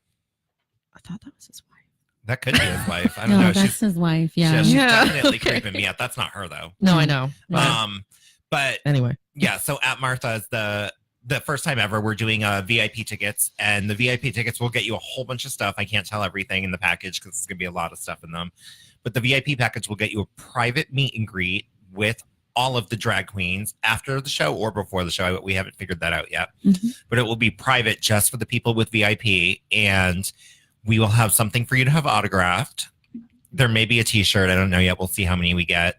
I thought that was his wife. That could be his wife. I don't No, know. that's his wife. Yeah. She's Yeah, definitely okay. creeping me out. That's not her though. No, I know. Yeah. But Anyway. yeah. So at Martha's, the first time ever, we're doing VIP tickets, and the VIP tickets will get you a whole bunch of stuff. I can't tell everything in the package because there's gonna be a lot of stuff in them. But the VIP package will get you a private meet and greet with all of the drag queens after the show or before the show. We haven't figured that out yet. But it will be private just for the people with VIP, and we will have something for you to have autographed. There may be a t-shirt. I don't know yet. We'll see how many we get.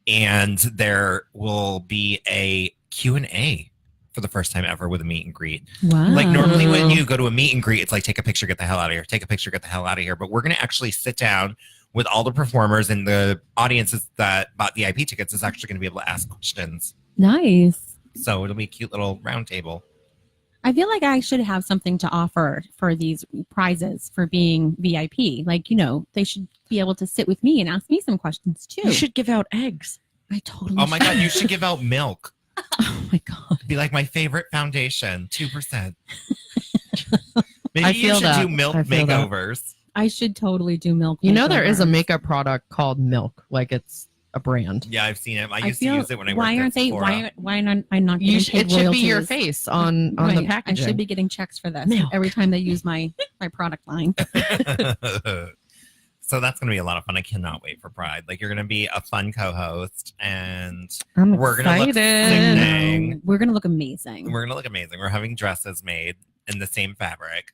And there will be a Q&A for the first time ever with a meet and greet. Wow. Like normally when you go to a meet and greet, it's like, take a picture, get the hell out of here. Take a picture, get the hell out of here. But we're going to actually sit down with all the performers, and the audiences that bought VIP tickets is actually going to be able to ask questions. Nice. So it'll be a cute little round table. I feel like I should have something to offer for these prizes for being VIP. Like, they should be able to sit with me and ask me some questions too. You should give out eggs. I totally Oh my God, you should give out milk. Oh my God. Be like my favorite foundation, 2%. Maybe I you feel should that. do milk I feel that. makeovers. I should totally do milk. You know there is a makeover. makeup product called Milk. Like it's a brand. Yeah, I've seen it. I I used to feel- use it when I worked why at aren't they? Sephora. Why not? I'm not getting paid It should be your royalties? face on the Right. packaging. I should be getting checks for this Milk. every time they use my product line. So that's going to be a lot of fun. I cannot wait for Pride. Like, you're going to be a fun co-host, and I'm we're going to look excited. sickening. We're gonna look amazing. We're going to look amazing. We're having dresses made in the same fabric.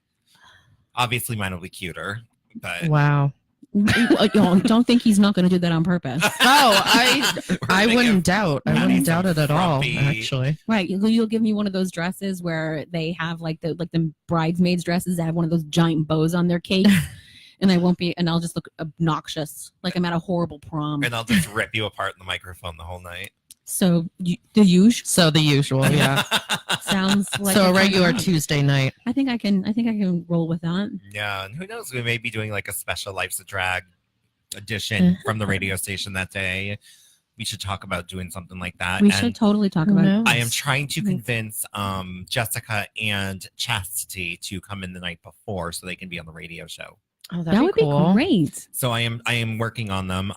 Obviously, mine will be cuter, but Wow. Don't think he's not going to do that on purpose. I wouldn't doubt. I wouldn't doubt it at all. frumpy- Actually. Right, you'll give me one of those dresses where they have like the bridesmaids dresses that have one of those giant bows on their cake, and I'll just look obnoxious, like I'm at a horrible prom. and I'll just rip you apart in the microphone the whole night. So the usual. So the usual, yeah. Sounds like So a fun regular night. Tuesday night. I think I can roll with that. Yeah, and who knows? We may be doing like a special Life's a Drag edition from the radio station that day. We should talk about doing something like that. We And should totally talk about it. I am trying to convince Jessica and Chastity to come in the night before so they can be on the radio show. Oh, That would be great. So I am working on them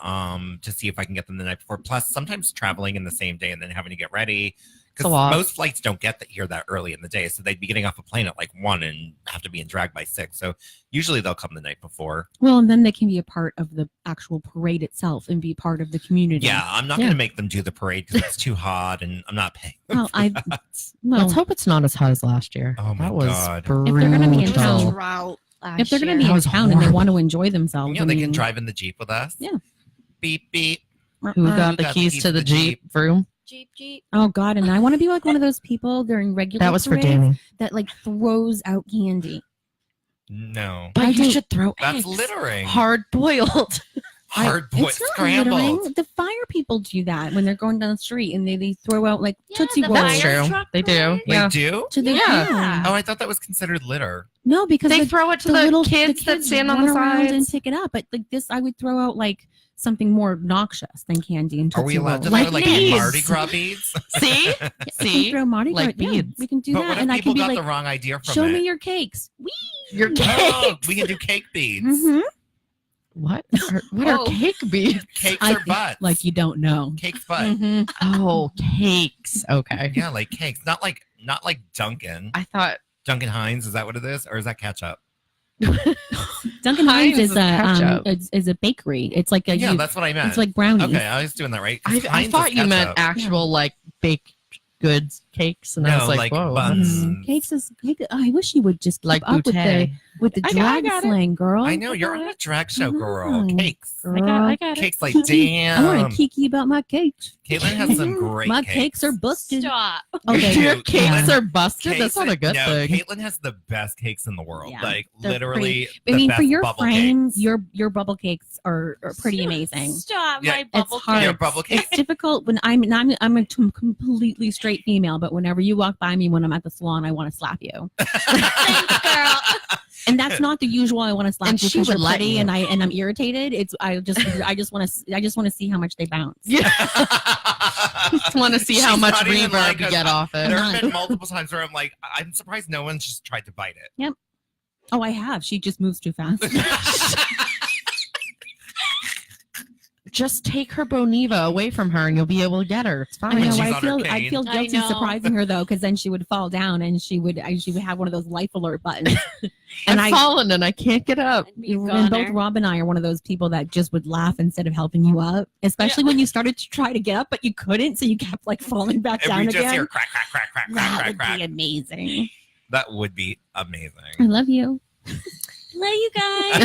to see if I can get them the night before. Plus, sometimes traveling in the same day and then having to get ready. It's Because a lot. most flights don't get here that early in the day. So they'd be getting off a plane at like 1 and have to be in drag by 6. So usually they'll come the night before. Well, and then they can be a part of the actual parade itself and be part of the community. Yeah, I'm not going to make them do the parade because it's too hot and I'm not paying. Well, Let's hope it's not as hot as last year. Oh my that was God. If they're going to be in brutal. town, if they're going to be in town and they want to enjoy themselves, Yeah, they can drive in the Jeep with us. Yeah. Beep, beep. Who got the keys to the Jeep? Vroom. Jeep. Oh God! And I want to be like one of those people during regular. That was for parades Danny. That like throws out candy. No. But I you do. should throw That's eggs. littering. Hard boiled. Hard boiled It's not scrambled. littering. The fire people do that when they're going down the street and they throw out like Tootsie the Rolls. That's true. They do. They Yeah. do? To the Yeah. Oh, I thought that was considered litter. No, because They the, throw it to the little kids that stand on run the around and sides. pick it up. But like this, I would throw out like something more obnoxious than candy and Are we Tootsie allowed to Rolls. throw like beads. Mardi Gras beads? See? Yeah, See? throw Mardi Gras. Like Yeah, beads. we can do But that, what if and I people can be got like, the wrong idea from "Show it? me your cakes." Whee! Your Oh, cake. we can do cake beads. Mhm. What? What are Oh. cake beads? Cakes I or think, butts? like you don't know. Cakes butt. Mhm. Oh, cakes. Okay. Yeah, like cakes. Not like Dunkin'. I thought Dunkin' Hines, is that what it is? Or is that ketchup? Dunkin' Hines is ketchup. is a bakery. It's like a Yeah, that's what I meant. It's like brownies. Okay, I was doing that right. 'cause I Heinz thought is you meant ketchup. actual like baked goods cakes, and I No, was like, like whoa. buns. Cakes is cake. I wish you would just keep Like up bouquet. with the I drag got it. slang, girl. I know, you're on a drag show, girl. Mhm. Cakes. Girl. I got it. Cakes like, Kiki. I want damn. to kiki about my cakes. Caitlin has some great My cakes. cakes are busted. Stop. Okay. Your Caitlin- cakes are busted. Cakes That's not a good no, thing. Caitlin has the best cakes in the world. Yeah, Like they're literally, I the mean, best for your bubble friends, cakes. your bubble cakes are pretty amazing. Stop. Yeah. My It's bubble hard. Your cake. bubble cake. It's difficult when I'm a completely straight female, but whenever you walk by me when I'm at the salon, I want to slap you. Thanks, girl. And that's not the usual. I want to slap And you she because you're would let pretty you. and I'm irritated. It's I just want to see how much they bounce. Yeah. Just want to see how She's much not even reverb like you a- get off it. There have been multiple times where I'm like, I'm surprised no one's just tried to bite it. Oh, I have. She just moves too fast. Just take her Boniva away from her, and you'll be able to get her. It's I fine. know. she's I on her feel cane. guilty I know. surprising her though, because then she would fall down and she would have one of those life alert buttons. I've I fallen and I can't get up. Be a and both goner. Rob and I are one of those people that just would laugh instead of helping you up, especially when you started to try to get up, but you couldn't, so you kept like falling back And down we just again. hear crack, crack, crack, crack, That crack, would crack, be crack. amazing. That would be I amazing. love you. Love you guys.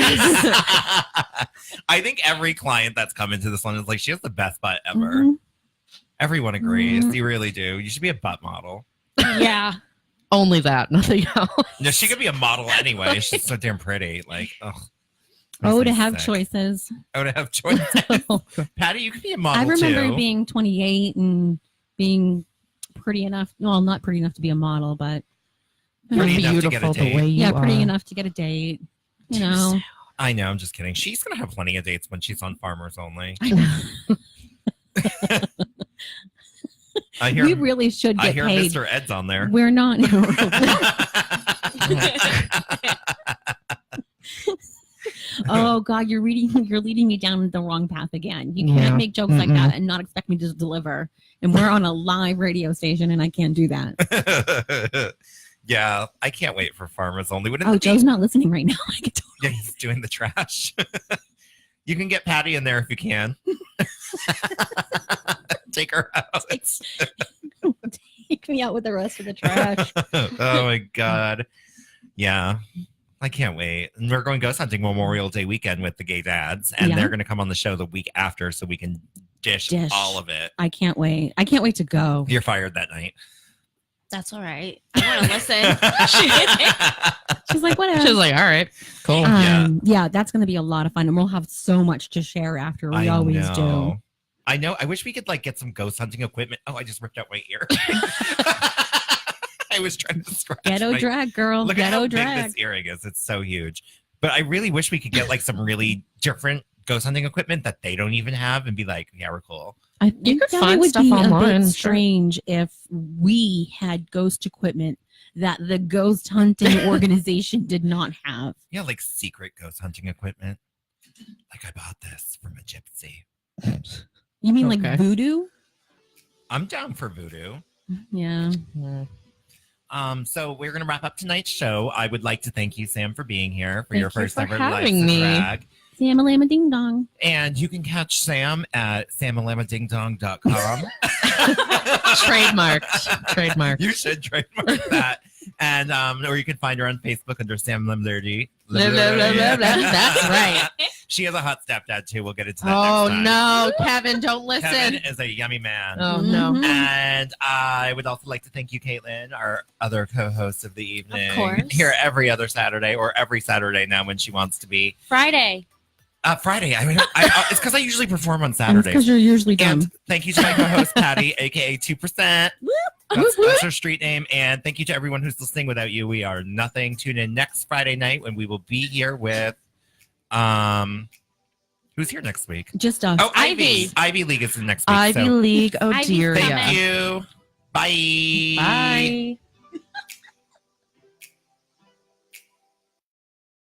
I think every client that's come into this one is like, she has the best butt ever. Mhm. Everyone agrees. Mhm. You really do. You should be a butt model. Yeah. Only that, nothing else. No, she could be a model anyway. She's so damn pretty. Like, oh. Oh, to have choices. Oh, to have choices. Patty, you could be a model I remember too. being 28 and being pretty enough. Well, not pretty enough to be a model, but Pretty You're enough to get a beautiful the date. way you yeah, pretty are. enough to get a date. You know, I know. I'm just kidding. She's gonna have plenty of dates when she's on Farmers Only. I know. I hear. We really should I get hear paid. Mr. Ed's on there. We're not. Oh God, you're leading me down the wrong path again. You can't Yeah. make jokes like Mm-mm. that and not expect me to deliver. And we're on a live radio station, and I can't do that. Yeah, I can't wait for Farmers Only. Wouldn't Oh, it be- Joe's not listening right now. I can Yeah, he's doing the trash. You can get Patty in there if you can. Take her out. take me out with the rest of the trash. Oh my god. Yeah. I can't wait. And we're going ghost hunting Memorial Day weekend with the gay dads, and Yeah. they're going to come on the show the week after so we can dish all of it. I can't wait. I can't wait to go. You're fired that night. That's all right. I want to listen. She's like, whatever. She's like, all right, cool. Yeah. Yeah, that's going to be a lot of fun, and we'll have so much to share after. We I always know. I know. I wish we could like get some ghost hunting equipment. Oh, I just ripped out my ear. I was trying to scratch. Ghetto drag, girl. Look Ghetto at how drag. big this earring is. It's so huge. But I really wish we could get like some really different ghost hunting equipment that they don't even have and be like, yeah, we're cool. I think could that find it would stuff be online, a bit sure. strange if we had ghost equipment that the ghost hunting organization did not have. Yeah, like secret ghost hunting equipment. Like I bought this from a gypsy. You mean like Okay. voodoo? I'm down for voodoo. Yeah. So we're gonna wrap up tonight's show. I would like to thank you, Sam, for being here for Thank your you first for ever having Life's a me. Drag. Sam-a-lama ding dong. And you can catch Sam at samallamadingdong.com. Trademarked. You should trademark that. And or you can find her on Facebook under Sam Limlerdy. That's right. She has a hot stepdad too. We'll get into that Oh next time. no, Kevin, don't listen. Kevin is a yummy man. Oh no. And I would also like to thank you, Caitlin, our other co-host of the evening. Of course. Here every other Saturday or every Saturday now when she wants to be. Friday. Friday. I mean, it's because I usually perform on And it's Saturdays. because you're usually dumb. And thank you to my co-host Patty, aka 2%. That's her street name. And thank you to everyone who's listening. Without you, we are nothing. Tune in next Friday night when we will be here with who's here next week? Just us. Oh, Ivy. Ivy League is next week. Ivy so League. Oh Ivy's dear. coming. thank you. Bye. Bye.